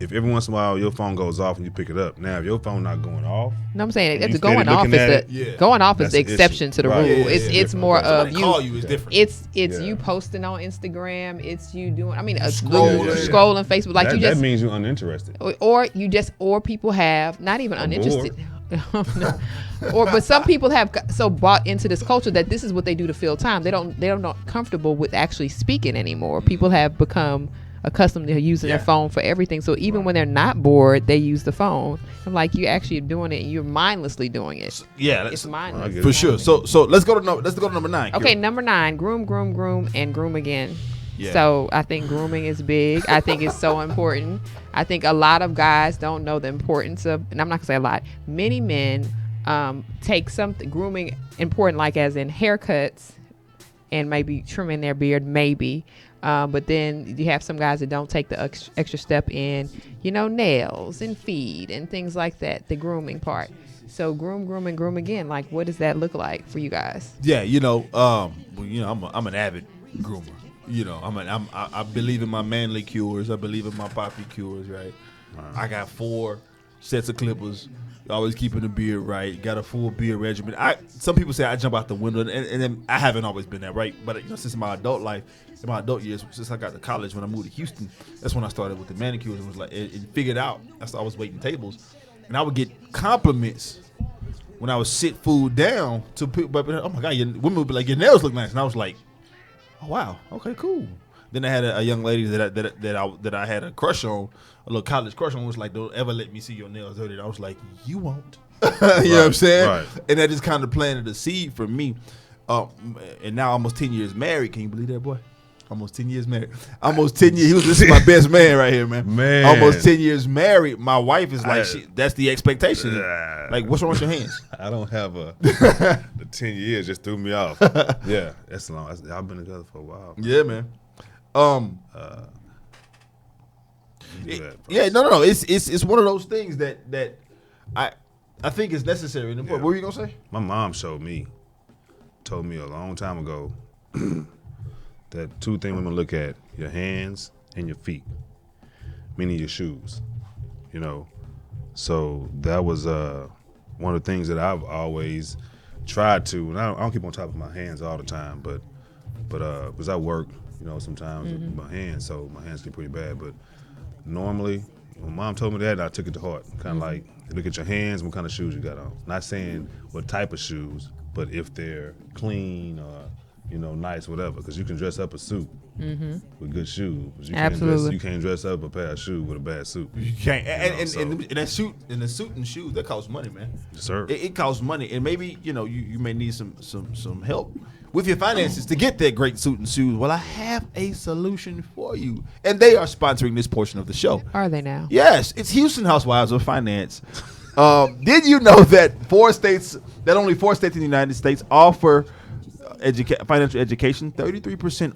if every once in a while your phone goes off and you pick it up, now if your phone not going off, No, I'm saying you it's steady going off looking at is it, yeah. going off is That's the the exception issue. to the Right. rule. Yeah, It's different. more Somebody of you. call you is different. It's Yeah. you posting on Instagram. It's you doing. I mean, Scrolling. scrolling Facebook. Like that you just means you're uninterested. or people have not even uninterested. But some people have so bought into this culture that this is what they do to fill time. They're not comfortable with actually speaking anymore. People have become accustomed to using their phone for everything. So even when they're not bored, they use the phone. I'm like, you actually are doing it and you're mindlessly doing it. Yeah, It's mindless. for sure. So let's go to number 9. Okay, Kira. number 9, groom, and groom again. Yeah. So I think grooming is big. I think it's so important. I think a lot of guys don't know the importance of, and I'm not gonna say a lot, many men take something grooming important, like as in haircuts and maybe trimming their beard, maybe. But then you have some guys that don't take the extra step in, nails and feet and things like that, the grooming part. So groom, and groom again. Like, what does that look like for you guys? Yeah, I'm an avid groomer. I believe in my manly cures. I believe in my poppy cures, right? I got 4 sets of clippers. Always keeping the beard right. Got a full beard regimen. Some people say I jump out the window, and then I haven't always been that, right? But since my adult life, in my adult years, since I got to college, when I moved to Houston, that's when I started with the manicures and was like, and figured out. I was waiting tables, and I would get compliments when I would sit food down to people. But oh my God, women would be like, your nails look nice, and I was like, oh wow, okay, cool. Then I had a young lady that I had a crush on, a little college crush on, was like, don't ever let me see your nails dirty. And I was like, you won't. You know what I'm saying? Right. And that just kind of planted a seed for me. And now almost 10 years married. Can you believe that, boy? Almost 10 years married. Almost 10 years. This is my best man right here, man. Man. Almost 10 years married. My wife is like, that's the expectation. Yeah. Like, what's wrong with your hands? I don't have the 10 years just threw me off. Yeah, that's long. I've been together for a while. Yeah, man. You do that first. Yeah, no. It's one of those things that I think is necessary. And important. Yeah. What were you gonna say? My mom told me a long time ago that 2 things women look at: your hands and your feet, meaning your shoes. So that was one of the things that I've always tried to. And I don't keep on top of my hands all the time, but because I work, sometimes with my hands, so my hands get pretty bad. But normally, when mom told me that, I took it to heart. Kind of like, look at your hands, what kind of shoes you got on. Not saying what type of shoes, but if they're clean or nice, whatever. Because you can dress up a suit with good shoes. But Absolutely. You can't dress up a pair of shoes with a bad suit. You can't. And so- that suit and the suit and shoes, that costs money, man. Yes, sir. It costs money, and maybe you may need some help with your finances to get that great suit and shoes. Well, I have a solution for you, and they are sponsoring this portion of the show. Are they now? Yes, it's Houston Housewives of Finance. Did you know that only 4 states in the United States offer financial education? 33%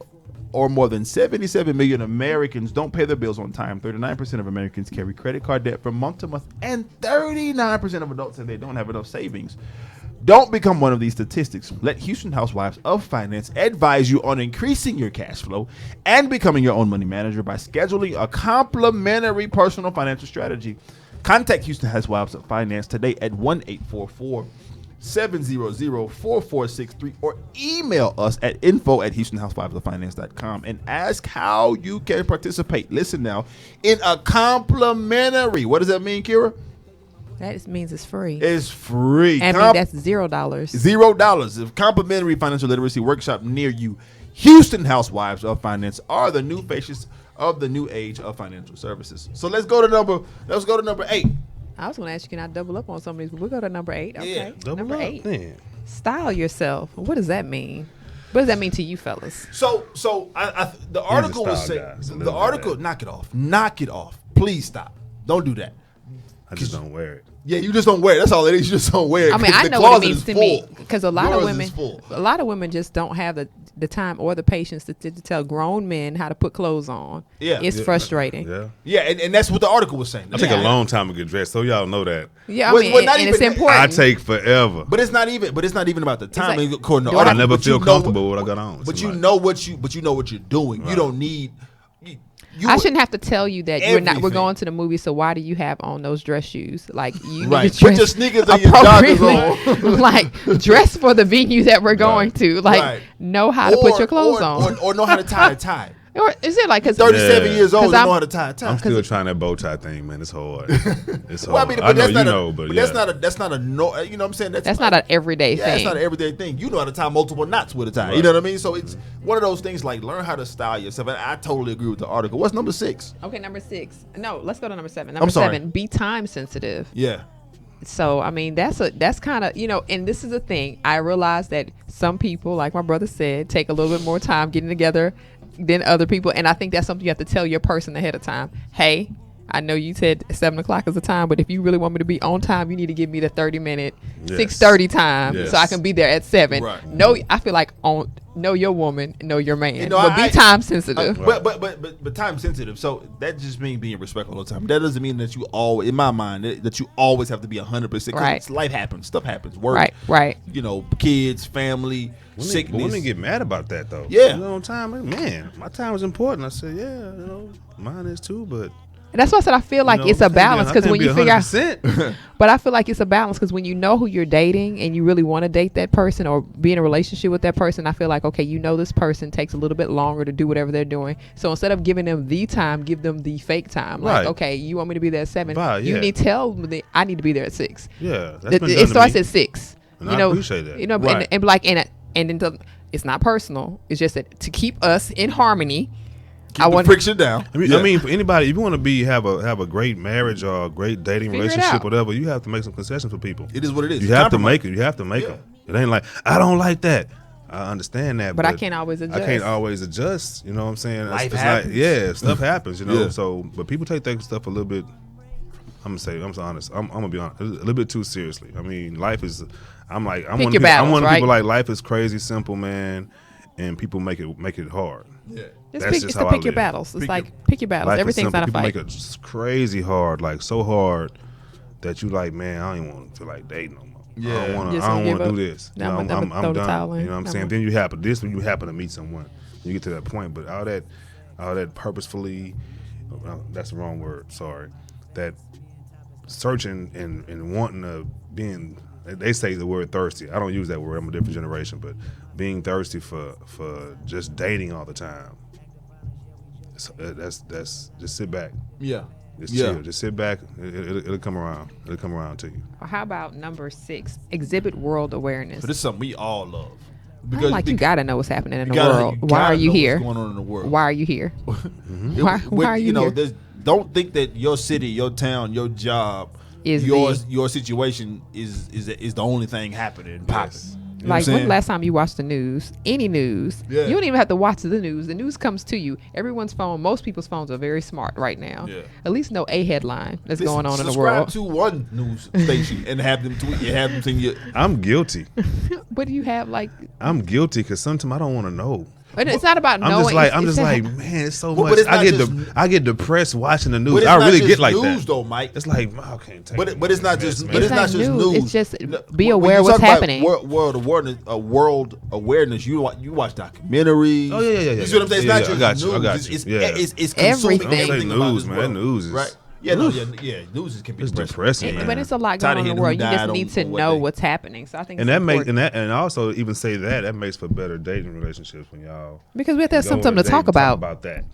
or more than 77 million Americans don't pay their bills on time. 39% of Americans carry credit card debt from month to month, and 39% of adults say they don't have enough savings. Don't become one of these statistics. Let Houston Housewives of Finance advise you on increasing your cash flow and becoming your own money manager by scheduling a complimentary personal financial strategy. Contact Houston Housewives of Finance today at 1-844-700-4463 or email us at info@HoustonHousewivesOfFinance.com and ask how you can participate. Listen now, in a complimentary. What does that mean, Kira? That means it's free. It's free. I mean, that's $0. $0. A complimentary financial literacy workshop near you. Houston Housewives of Finance are the new faces of the new age of financial services. So let's go to number 8. I was going to ask you, can I double up on some of these? But we'll go to number 8. Okay. Yeah. Number 8. Man. Style yourself. What does that mean? What does that mean to you fellas? So the article was style saying guy, so the let's do article. that. Knock it off. Please stop. Don't do that. I just don't wear it. Yeah, you just don't wear it. That's all it is. You just don't wear it. I mean, 'Cause I the know what it closet means is to me full. because a lot Yours of is women, full. just don't have the time or the patience to tell grown men how to put clothes on. Yeah. It's Yeah. frustrating. Yeah. Yeah, and that's what the article was saying. I take a long time to get dressed, so y'all know that. Yeah, I Well, mean, well, not and it's even- important. I take forever. But it's not even about the time. like, According to do the I- article, I never but you feel know comfortable with what I got on. But so you like- know what you're doing. You Right. don't need. I shouldn't have to tell you that we're Everything. going to the movie. So why do you have on those dress shoes? Like you Right. need to Put dress your sneakers and your joggers appropriately. Like dress for the venue that we're going to. Like Right. know how to put your clothes on. or know how to tie a tie. Or is it like because 37 Yeah. years old, 'Cause you I'm- know how to tie a tie. I'm still trying that bow tie thing, man. It's hard. It's hard. Well, I mean, I but know that's you not know, a, but but yeah. that's not a no. You know what I'm saying? that's not an everyday Yeah, thing. it's not an everyday thing. You know how to tie multiple knots with a tie. You know what I mean? So it's one of those things like learn how to style yourself. And I totally agree with the article. What's number 6? Okay, number 6. No, let's go to number 7. Number I'm sorry. 7, be time sensitive. Yeah. So I mean that's kind of, you know, and this is the thing. I realize that some people, like my brother said, take a little bit more time getting together than other people, and I think that's something you have to tell your person ahead of time. Hey, I know you said 7 o'clock is the time, but if you really want me to be on time, you need to give me the 30-minute, Yes. 6:30 time, Yes. so I can be there at 7. Right. No, I feel like know your woman, know your man, You know, but be time sensitive. But time sensitive. So that just means being respectful all the time. That doesn't mean that you always, in my mind, that you always have to be 100%. Right. Life happens, stuff happens, work, Right. You know, kids, family, sickness. Women get mad about that though. Yeah. You know, time, like, man, my time is important. I said, yeah, you know, mine is too, but And that's why I said I feel like you know, it's a I can't be- balance I because can't when be you figure out, 100%. but I feel like it's a balance because when you know who you're dating and you really want to date that person or be in a relationship with that person, I feel like, okay, you know, this person takes a little bit longer to do whatever they're doing. So instead of giving them the time, give them the fake time. Like, Right. okay, you want me to be there at 7. Right, You yeah. need to tell me I need to be there at 6. Yeah, that's been It done to starts me. at 6. And you I know, appreciate that. You know, Right. and like, and then it's not personal. It's just that to keep us in harmony. Keep the friction down. I mean, for anybody, if you want to have a great marriage or a great dating Figure it relationship, out. whatever, you have to make some concessions for people. It is what it is. You have to Compromise. make it. You have to make them. It ain't like I don't like that. I understand that, But I can't always I can't adjust. always adjust. You know what I'm saying? Life It's happens. like, yeah, stuff happens. You know, Yeah. so but people take that stuff a little bit. I'm honest. I'm gonna be honest, a little bit too seriously. I mean, life is. I'm Pick one your of battles, the right? people like life is crazy simple, man, and people make it hard. Yeah. Just That's pick, just it's how to I pick your live. battles. It's Pick like pick your battles. Life is Everything's simple. not a People fight. make it just crazy hard, like so hard that you like, man, I don't even want to feel like dating no more. Yeah. I don't want Just to. I wanna don't want give to do up. this. Now I'ma throw I'm the towel done. in. You know what I'm Now saying? I'ma- Then you happen to meet someone. You get to that point, but all that purposefully, that's the wrong word. Sorry, that searching and wanting to being. They say the word thirsty. I don't use that word. I'm a different generation, but being thirsty for just dating all the time. That's just sit back. Yeah. Just Yeah. chill. Just sit back. It'll come around. It'll come around to you. Or how about number 6? Exhibit world awareness. So this is something we all love. I'm like, you gotta know what's happening in the gotta- world. you Why gotta are you know what's here? going on in the world. Why are you here? It- Why but, are you know, here? don't think that your city, your town, your job, Is your situation is the only thing happening and popping. You know Like, what I'm when saying? last time you watched the news? Any news? Yeah. You don't even have to watch the news. The news comes to you. Everyone's phone, most people's phones are very smart right now. Yeah. At least know a headline that's Listen, going on in the subscribe world. to one news station and have them tweet you, have them send you. I'm guilty. What do you have like? I'm guilty because sometimes I don't want to know. And it's not about I'm knowing. just like it's- I'm it's just that- like, man, it's so But much. it's not I get depressed watching the But news. it's I not really just get like news that. though, Mike. It's like I can't take. But it's not just man. but it's It's not not just news. news. It's just No, be when aware you what's talk about happening. world awareness. You watch documentaries. Oh, yeah. You see what I'm saying? It's Yeah, not yeah, just I got you, news. I got you. It's Yeah. it's consuming Everything. Don't say everything about news, this man. world. News is- Right. Yeah, no, yeah. News can be It's depressing. depressing, man. But it's a lot Tired going of on in the hearing world. who You just died need on- to on what know day. what's happening. So I think And it's that makes important. and also even say that makes for better dating relationships when y'all because we have to have go on something a to date talk and about that.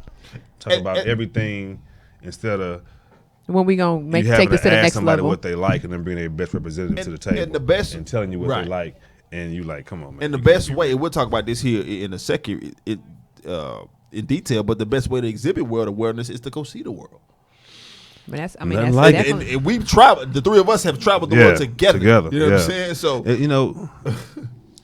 Talk about everything instead of when we gonna you take having this to the ask next somebody level. what they like and then bring their best representative to the And table the best- and telling you what right. they like and you like, come on, man. And the you can't best be- way, we'll talk about this here in a second in detail, but the best way to exhibit world awareness is to go see the world. But that's, I Nothing mean, that's like it. definitely. And we've traveled, the three of us have traveled the Yeah, world together. together, You know what yeah. I'm saying? So, You know,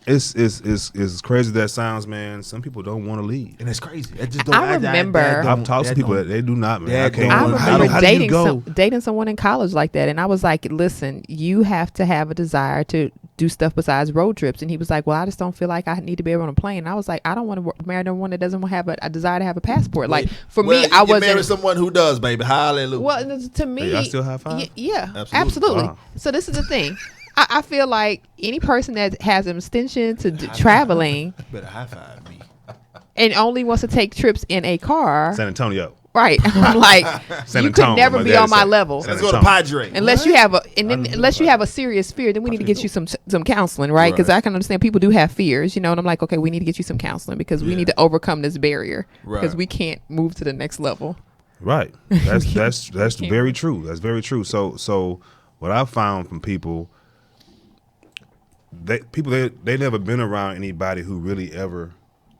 it's as crazy as that sounds, man. Some people don't want to leave. and it's crazy. That just don't, I remember- I've talked to people that they do not, man. that I can't. don't- I How remember how do you go? dating someone in college like that, and I was like, "Listen, you have to have a desire to do stuff besides road trips." And he was like, "Well, I just don't feel like I need to be on a plane." And I was like, "I don't want to marry no one that doesn't have a desire to have a passport." Like for me, I you marry wasn't. someone who does, baby. Hallelujah. Well, to me, y'all still high five? Yeah, Absolutely. absolutely. Wow. So this is the thing. I feel like any person that has an extension to traveling better high five me. and only wants to take trips in a car, San Antonio. Right. I'm like, San you could Antonio, never my be daddy on my said. level. San Let's go to Antonio. Padre. Unless you have unless you have a serious fear, then we need to get you some counseling, right? Because Right. I can understand people do have fears, and I'm like, okay, we need to get you some counseling because we need to overcome this barrier because Right. we can't move to the next level. Right. That's can't. very true. That's very true. So what I found from people, they never been around anybody who really ever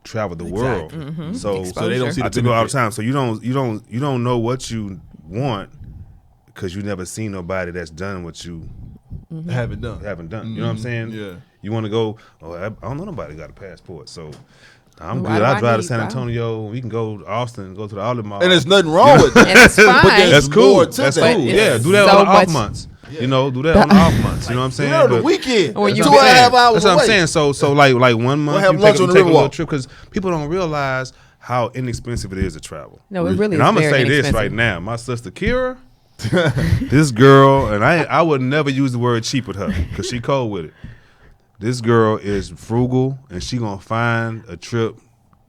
traveled the world. So So they don't see I the tell people all the benefit. time. So you don't know what you want because you never seen nobody that's done what you Haven't done. haven't done. You know what I'm saying? Yeah. You want to go? Oh, I don't know nobody got a passport, so I'm Why good. do I I drive to need- San why? Antonio. We can go to Austin, go to the outlet mall. And there's nothing wrong with that. And it's fine. But there's That's cool. more to That's that. cool. But Yeah, it's do that so on the off much- months. You know, do that on the off months. You know what I'm saying? You know, the But- weekend. When you Two get- and a half hours That's what away. I'm saying. So like 1 month, have you lunch take, on the you take a little Riverwalk. trip because people don't realize how inexpensive it is to travel. No, it really And is I'm gonna very say this inexpensive. right now. My sister Kira, this girl, and I would never use the word cheap with her because she cold with it. This girl is frugal, and she gonna find a trip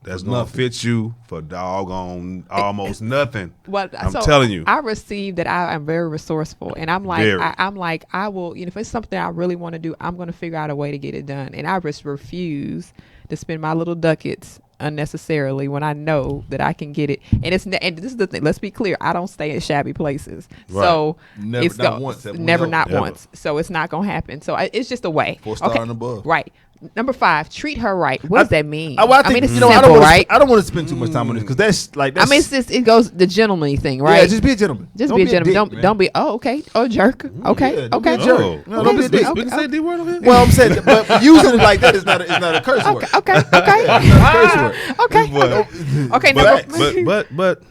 that's gonna nothing. fit you for doggone almost nothing. Well, I'm so telling you. I received that I am very resourceful, and I'm like, Very. I'm like, I will. If it's something I really want to do, I'm going to figure out a way to get it done, and I just refuse to spend my little ducats unnecessarily when I know that I can get it. And and this is the thing. Let's be clear. I don't stay in shabby places, Right. so Never, it's not once that we never, know. not Never. once. So it's not going to happen. So it's just a way. 4-star and above. Right. Number 5, treat her right. What does that mean? Well, I think, mean, it's you know, simple, right? I don't want to spend too much time on this because that's like. That's, I mean, it's just, it goes the gentlemanly thing, right? Yeah, just be a gentleman. Just Don't be a gentleman. dick, man. don't be. Oh, okay. Oh, jerk. Okay. yeah, don't be okay. a jerk. Oh, No, don't be a dick. we can say D word on here. Well, I'm saying, but using it like that is not a curse word. Okay. It's not a curse word. Okay. But, Okay.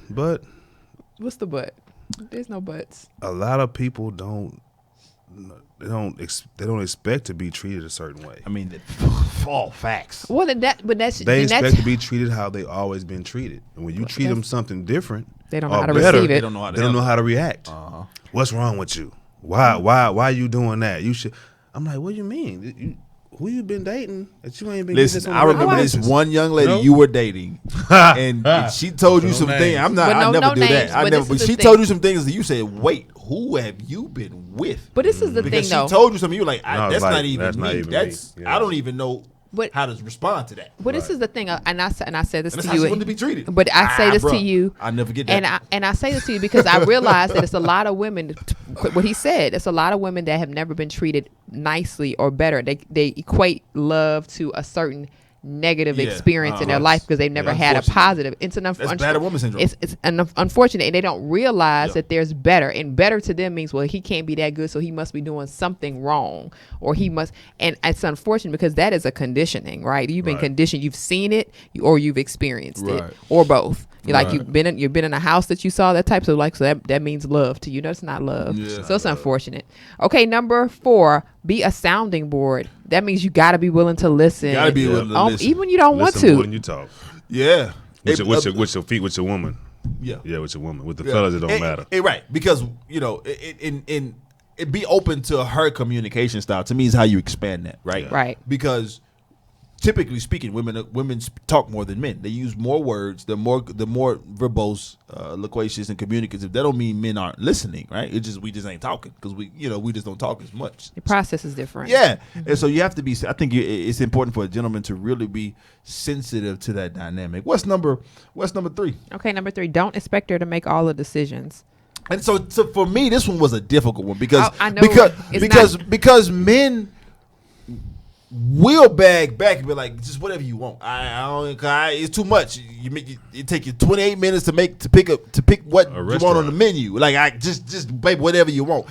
but What's the but? There's no buts. a lot of people don't expect to be treated a certain way. I mean, all facts. Well, then that's They then expect that's, to be treated how they always been treated, and when you treat them something different, they don't know or how to better, receive it. They don't know how to. They don't know how to react. Uh-huh. What's wrong with you? Why you doing that? You should. I'm like, what do you mean? Who you been dating that you ain't been? Listen, getting this on I a remember regular this basis? one young lady No? you were dating, and she told you No some names. things. I'm not. But I no- never no do names, that. I but never. this But is the she thing. told you some things that you said, "Wait, who have you been with?" But this is the Because thing, though. she told you something. You're like, No, that's like, not even that's me. not even That's me. Yeah. I don't even know But- how to respond to that. But this is the thing, and I said this And that's to how she you. wanted to be treated. But I say this to bruh, you. I never get that. And I say this to you because I realize that it's a lot of women. What he said, it's a lot of women that have never been treated nicely or better. They equate love to a certain negative Yeah, experience in their life because they've never had a unfortunate. positive. It's an That's battered woman syndrome. It's unfortunate, and they don't realize Yeah. that there's better. And better to them means, well, he can't be that good, so he must be doing something wrong, or he must. And it's unfortunate because that is a conditioning, right? You've been Right. conditioned. You've seen it, or you've experienced it, Right. or both. Like Right. you've been in a house that you saw that type, so like that means love to you. That's not love. Yeah. So it's unfortunate. Okay, number 4, be a sounding board. That means you got to be willing to listen. Gotta be willing to listen. Even when you don't Listen more want than to. you talk. Yeah. With It- your feet, with your woman. yeah. Yeah, with your woman. With the fellas, it don't matter. Right, because you know, it be open to her communication style. To me, is how you expand that, right? Yeah. Right. Because typically speaking, women talk more than men. They use more words. They're more verbose, loquacious, and communicative. That don't mean men aren't listening, right? It just we just ain't talking because we just don't talk as much. The process is different. Yeah, and so you have to be. I think it's important for a gentleman to really be sensitive to that dynamic. What's number 3? Okay, number 3, don't expect her to make all the decisions. And so for me, this one was a difficult one because I know because it's because men will bag back and be like, just whatever you want. It's too much. It take you 28 minutes to pick what you want on restaurant. the menu. Like I just babe, whatever you want.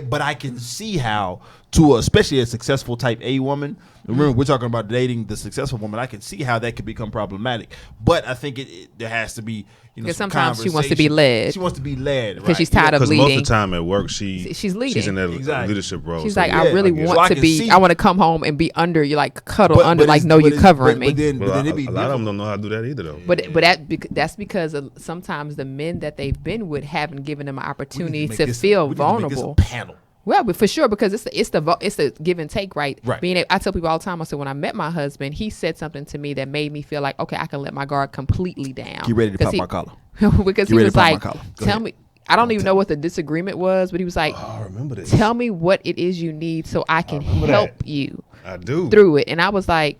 But I can see how especially a successful type A woman. Remember, we're talking about dating the successful woman. I can see how that could become problematic. But I think there has to be Because some sometimes she wants to be conversation. led. She wants to be led Because right? she's tired of Because most leading. of the time at work, she's leading. She's in that Exactly. leadership role. She's So like, yeah, I really I guess. So I want to can be. see- I want to come home and be under you, like cuddle But- under, but like it's- no, but you it's- covering but me. then Well, it be a lot of them difficult. don't know how to do that either, though. But that's because sometimes the men that they've been with haven't given them an opportunity We need to make this- feel we need to make this a vulnerable. panel. Well, but for sure, because it's the give and take, right? Right. I tell people all the time. I said when I met my husband, he said something to me that made me feel like, okay, I can let my guard completely down. Get ready to 'Cause pop he- my collar. because Get he ready was to pop my like, collar. Go tell ahead. me. I don't even know what the disagreement was, but he was like, Oh, I remember this. tell me what it is you need so I can remember help that. you I do. through it. And I was like,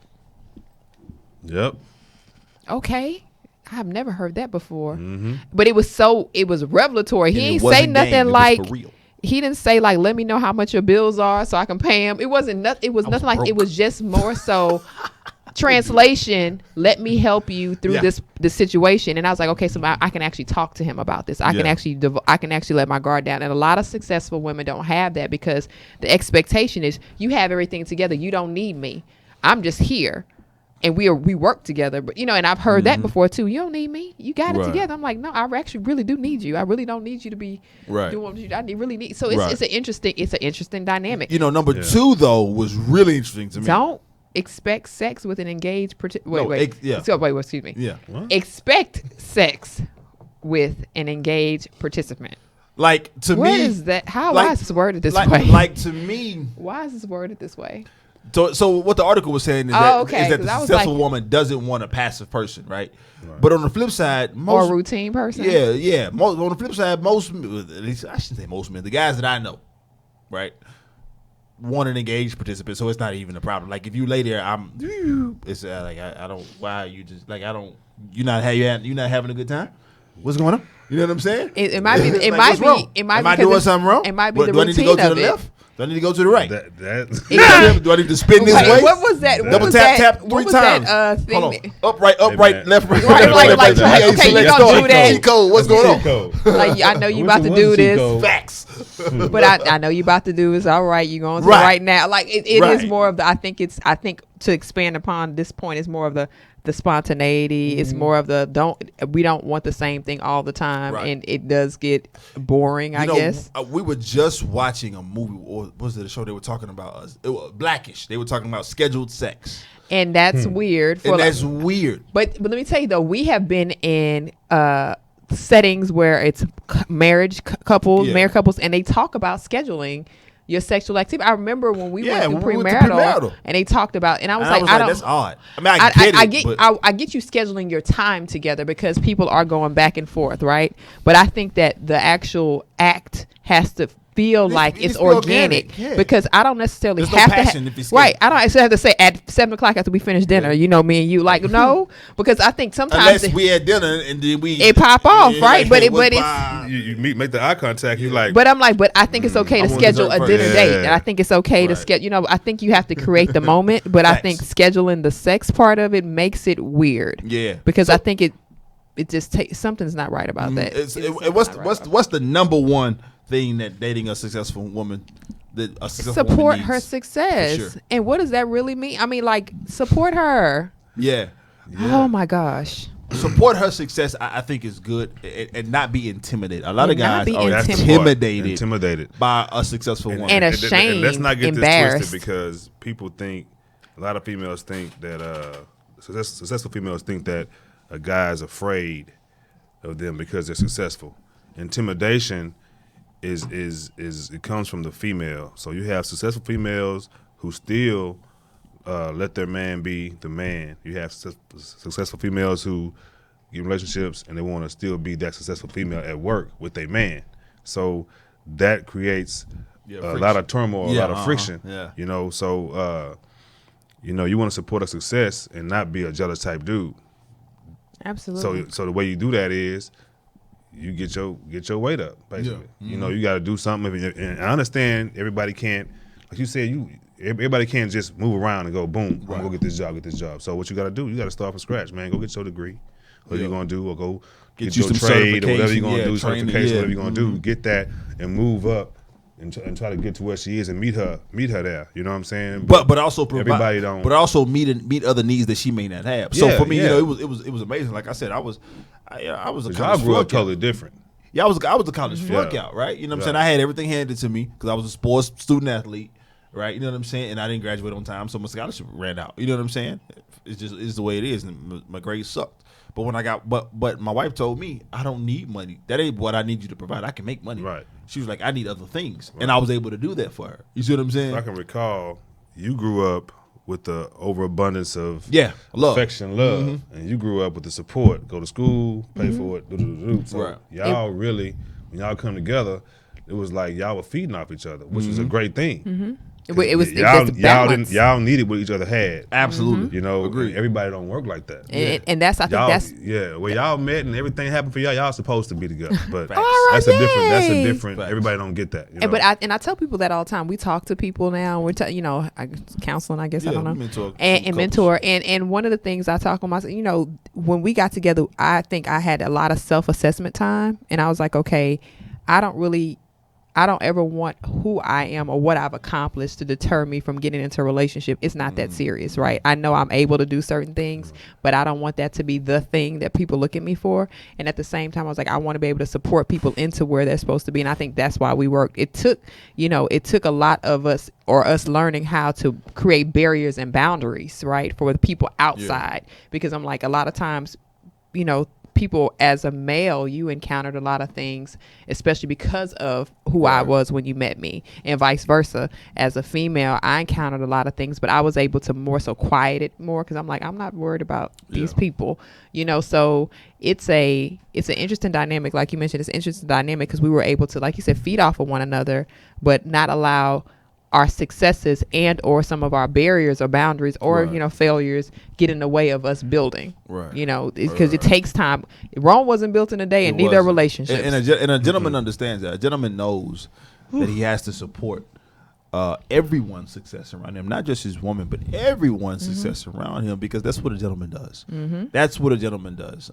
Yep. okay. I've never heard that before. Mm-hmm. But it was revelatory. He And it ain't say wasn't nothing game, it was like for real. he didn't say like, let me know how much your bills are so I can pay them. It wasn't nothing. It was nothing like it broke. was just more so translation. Let me help you through Yeah. this situation. And I was like, okay, so I can actually talk to him about this. I can Yeah. actually let my guard down. And a lot of successful women don't have that because the expectation is you have everything together. You don't need me. I'm just here. And we work together, but and I've heard that before too. You don't need me. You got it Right. together. I'm like, no, I actually really do need you. I really don't need you to be Right. doing what really need. So it's Right. it's an interesting dynamic. Number two though was really interesting to me. Don't expect sex with an engaged. Wait. Yeah. So, wait. Excuse me. Yeah. Expect sex with an engaged participant. Like to What me, is that? Why like- is this worded this like, way? like to me. Why is this worded this way? So what the article was saying is Oh, that, okay, is that 'cause the I was successful like- woman doesn't want a passive person, right? But on the flip side, Or most a routine person? yeah. On the flip side, most, at least I shouldn't say most men, the guys that I know, right, want an engaged participant, so it's not even a problem. Like if you lay there, it's like I don't. Why are you just like I don't? You're not having a good time. What's going on? You know what I'm saying? It might be. It Like, might what's be. wrong? It might Am be I 'cause doing it's- something wrong? It might be What, the do I need to go routine to of the it. left? Do I need to go to the right? That Do I need to spin this Wait, way? what was that? What Double was tap, that? tap What three was times. that thing? Hold on. Up, right, man. left, right, Right, like, left, okay, right. you Let's gonna go. do that. Cheat code, what's going on? Like, I know you about to do this, Facts. but I know you about to do this. All right, you going to Right. right now. Like it is Right. more of the. I think to expand upon this point is more of the spontaneity. It's more of the we don't want the same thing all the time, Right. and it does get boring. I guess. We were just watching a movie, or was it a show they were talking about us? It was Blackish. They were talking about scheduled sex. And that's weird. And that's weird. But let me tell you though, we have been in settings where it's married couples, and they talk about scheduling your sexual activity. I remember when we went through when we went to premarital, premarital. and they talked about, and I was And like, I don't. that's odd. I mean, I get it. but I get you scheduling your time together because people are going back and forth, right? But I think that the actual act has to feel It like needs it's to be organic, organic, yeah. because I don't necessarily There's no have passion to if it's right. scheduled. I don't actually have to say at 7:00 after we finish dinner. You know, me and you, like, no, because I think sometimes unless we had dinner and then we it pop off, right? like, But hey, what's it's. my- you make the eye contact. You like. But I'm like, but I think it's okay I to want schedule dessert a first. dinner date, and Yeah. I think it's okay to Right. schedule. You know, I think you have to create the moment, but I Facts. think scheduling the sex part of it makes it weird. Yeah. because I think it just takes something's not right about that. What's the number one thing that dating a successful woman that a successful support woman her needs? success, For sure. and what does that really mean? I mean, like, support her. Yeah. Oh my gosh. Support her success, I think, is good, and not be intimidated. A lot of And not guys be are that's the part. intimidated, Intimidated. by a successful woman. And And let's not get this embarrassed. twisted, because people think, a lot of females think that successful females think that a guy is afraid of them because they're successful. Intimidation is it comes from the female. So you have successful females who still let their man be the man. You have successful females who get in relationships and they want to still be that successful female at work with their man. So that creates a lot of turmoil, a lot of friction. Yeah. You know, so you want to support a success and not be a jealous type dude. Absolutely. So the way you do that is you get your weight up, basically. You know, you got to do something. And I understand everybody can't, like you said, everybody can't just move around and go, boom, I'm gonna go get this job. So what you got to do, you got to start from scratch, man. Go get your degree, whatever you're gonna do, or go get you your some trade, or whatever you're gonna certification, do, training, certification, yeah. whatever you're gonna do. Get that and move up. And try to get to where she is and meet her there. You know what I'm saying? But also provide, everybody don't. But also meet other needs that she may not have. So Yeah, for me, yeah. it was amazing. Like I said, I was a Y'all college grew up flunk totally out. different. Yeah, I was a college flunk Yeah. out, right? You know what I'm Yeah. saying? I had everything handed to me because I was a sports student athlete, right? You know what I'm saying? And I didn't graduate on time, so my scholarship ran out. You know what I'm saying? It's the way it is, and my grades sucked. But when I got, but my wife told me I don't need money. That ain't what I need you to provide. I can make money. Right. She was like, I need other things, and I was able to do that for her. You see what I'm saying? I can recall you grew up with the overabundance of love. affection, love, and you grew up with the support. Go to school, pay for it. So Right. y'all really, when y'all come together, it was like y'all were feeding off each other, which was a great thing. It was y'all balance. y'all needed what each other had. Absolutely. You know, Agreed. everybody don't work like that. And that's I think that's where y'all met and everything happened for y'all. Y'all supposed to be together, but right, that's a different. That's a yay. different. Facts. Everybody don't get that. You know? But I tell people that all the time. We talk to people now. We're counseling. I guess I don't know. Mentor, And coach. mentor. And one of the things I talk on myself, when we got together, I think I had a lot of self-assessment time, and I was like, okay, I don't ever want who I am or what I've accomplished to deter me from getting into a relationship. It's not that serious, right? I know I'm able to do certain things, but I don't want that to be the thing that people look at me for. And at the same time, I was like, I want to be able to support people into where they're supposed to be. And I think that's why we worked. It took a lot of us learning how to create barriers and boundaries, right? For the people outside, because I'm like, a lot of times, people as a male, you encountered a lot of things, especially because of who I was when you met me, and vice versa. As a female, I encountered a lot of things, but I was able to more so quiet it more because I'm like, I'm not worried about these people, so it's an interesting dynamic. Like you mentioned, it's an interesting dynamic because we were able to, like you said, feed off of one another, but not allow our successes and or some of our barriers or boundaries or failures get in the way of us building, because it takes time. Rome wasn't built in a day, and neither are relationships. And a gentleman understands that. A gentleman knows that he has to support everyone's success around him, not just his woman, but everyone's success around him, because that's what a gentleman does. That's what a gentleman does.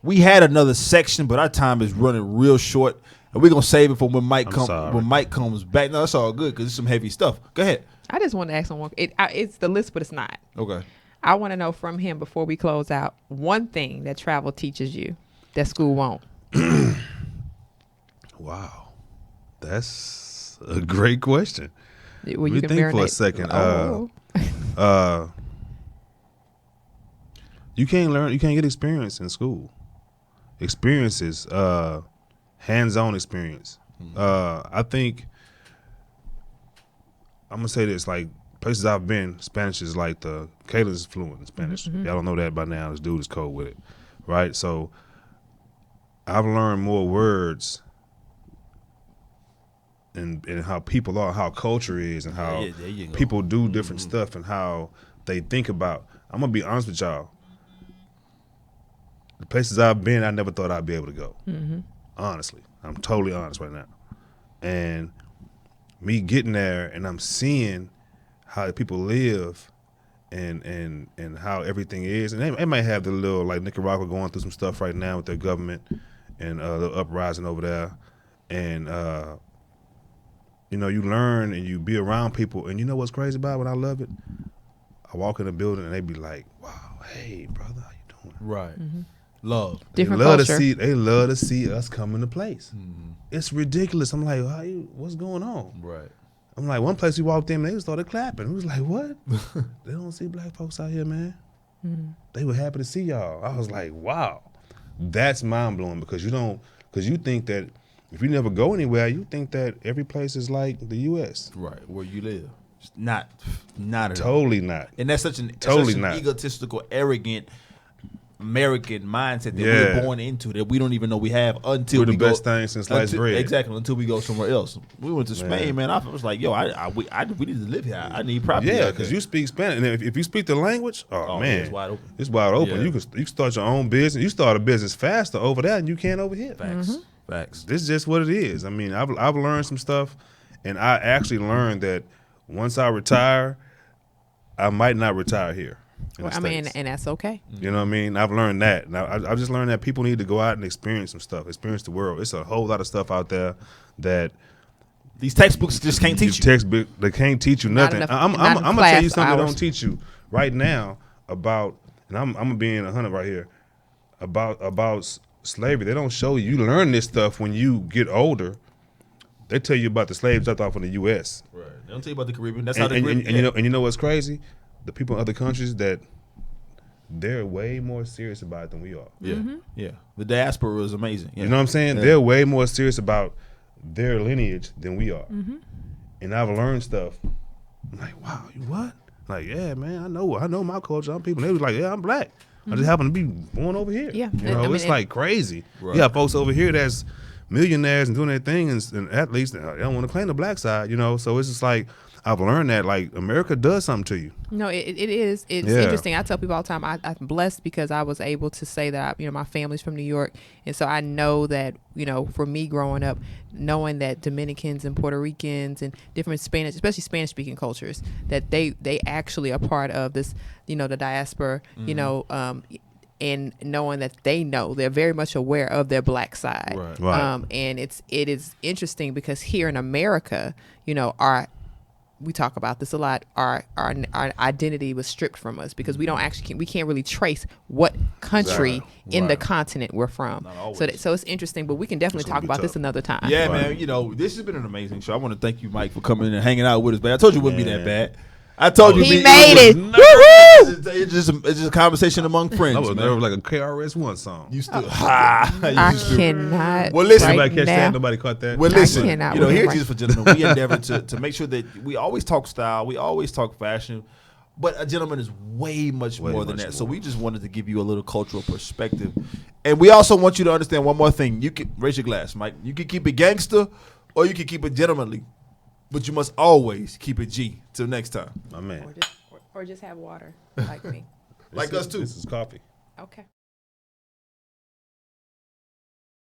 We had another section, but our time is running real short. And we're gonna save it for when Mike comes back. No, that's all good because it's some heavy stuff. Go ahead. I just want to ask someone. It's the list, but it's not. Okay. I want to know from him before we close out one thing that travel teaches you that school won't. Wow, that's a great question. Well, Let me think for a second. You can't get experience in school. Experiences. Hands-on experience. I think I'm gonna say this: like places I've been, Spanish is like Kayla's fluent in Spanish. Y'all don't know that by now. This dude is cold with it, right? So I've learned more words and how people are, how culture is, and how people do different stuff and how they think about. I'm gonna be honest with y'all. The places I've been, I never thought I'd be able to go. Honestly, I'm totally honest right now. And me getting there and I'm seeing how people live and how everything is. And they might have the little, like Nicaragua going through some stuff right now with their government and the uprising over there. And, you learn and you be around people. And you know what's crazy about it? What I love it? I walk in the building and they be like, wow, hey, brother, how you doing? Right. Love. Different they love culture. They love to see us come into place. It's ridiculous. I'm like, what's going on? Right. I'm like, one place we walked in, they started clapping. We was like, what? They don't see black folks out here, man. They were happy to see y'all. I was like, wow. That's mind blowing because you think that if you never go anywhere, you think that every place is like the U.S. Right. Where you live. Not at all. Totally not. And that's such an not. egotistical, arrogant American mindset that we're born into that we don't even know we have until we're the we go. Best thing since sliced bread. Exactly, until we go somewhere else. We went to Spain, man. I was like, yo, we need to live here. I need property. Yeah, because you speak Spanish, and if you speak the language, man, it's wide open. It's wide open. Yeah. You can start your own business. You start a business faster over there than you can over here. Facts. This is just what it is. I mean, I've learned some stuff, and I actually learned that once I retire, I might not retire here. And that's okay. You know what I mean? I've learned that. Now I've just learned that people need to go out and experience some stuff, experience the world. It's a whole lot of stuff out there that these textbooks just can't teach you. Textbook, they can't teach you nothing. I'm gonna tell you something they don't teach you right now about, and I'm gonna be in 100 right here about slavery. They don't show you. You learn this stuff when you get older. They tell you about the slaves left off in the U.S. Right. They don't tell you about the Caribbean. That's and, how the and, Caribbean. and you know what's crazy? The people in other countries that they're way more serious about it than we are. Yeah, yeah. The diaspora is amazing. Yeah. You know what I'm saying? Yeah. They're way more serious about their lineage than we are. And I've learned stuff. I'm like, wow, you what? Like, yeah, man, I know my culture. I'm people. And they was like, yeah, I'm black. I just happen to be born over here. Yeah. You know, I mean, it's like crazy. Right. You got folks over here that's millionaires and doing their thing, and athletes, they don't want to claim the black side, you know. So it's just like, I've learned that, like, America does something to you. No, it is. It's Yeah. interesting. I tell people all the time, I'm blessed because I was able to say that, my family's from New York. And so I know that, for me growing up, knowing that Dominicans and Puerto Ricans and different Spanish, especially Spanish speaking cultures, that they actually are part of this, the diaspora, and knowing that they're very much aware of their black side. Right. And it is interesting because here in America, we talk about this a lot. Our identity was stripped from us because we can't really trace what country in the continent we're from. So it's interesting, but we can definitely talk about this another time. Yeah, man. This has been an amazing show. I want to thank you, Mike, for coming in and hanging out with us, man. I told you it wouldn't be that bad. I told you He it made it. was- It's just a conversation among friends. I was man. there like a KRS-One song. You still. I cannot. Well, listen. right Nobody catch now. that? Nobody caught that? Well, listen, cannot here remember. at Jesus for Gentlemen, we endeavor to make sure that we always talk style, we always talk fashion, but a gentleman is way much more than much that. So more. we just wanted to give you a little cultural perspective. And we also want you to understand one more thing. You can raise your glass, Mike. You can keep it gangster or you can keep it gentlemanly, but you must always keep it G. Till next time. My man. Or just have water like me. Like us too. This is coffee. Okay.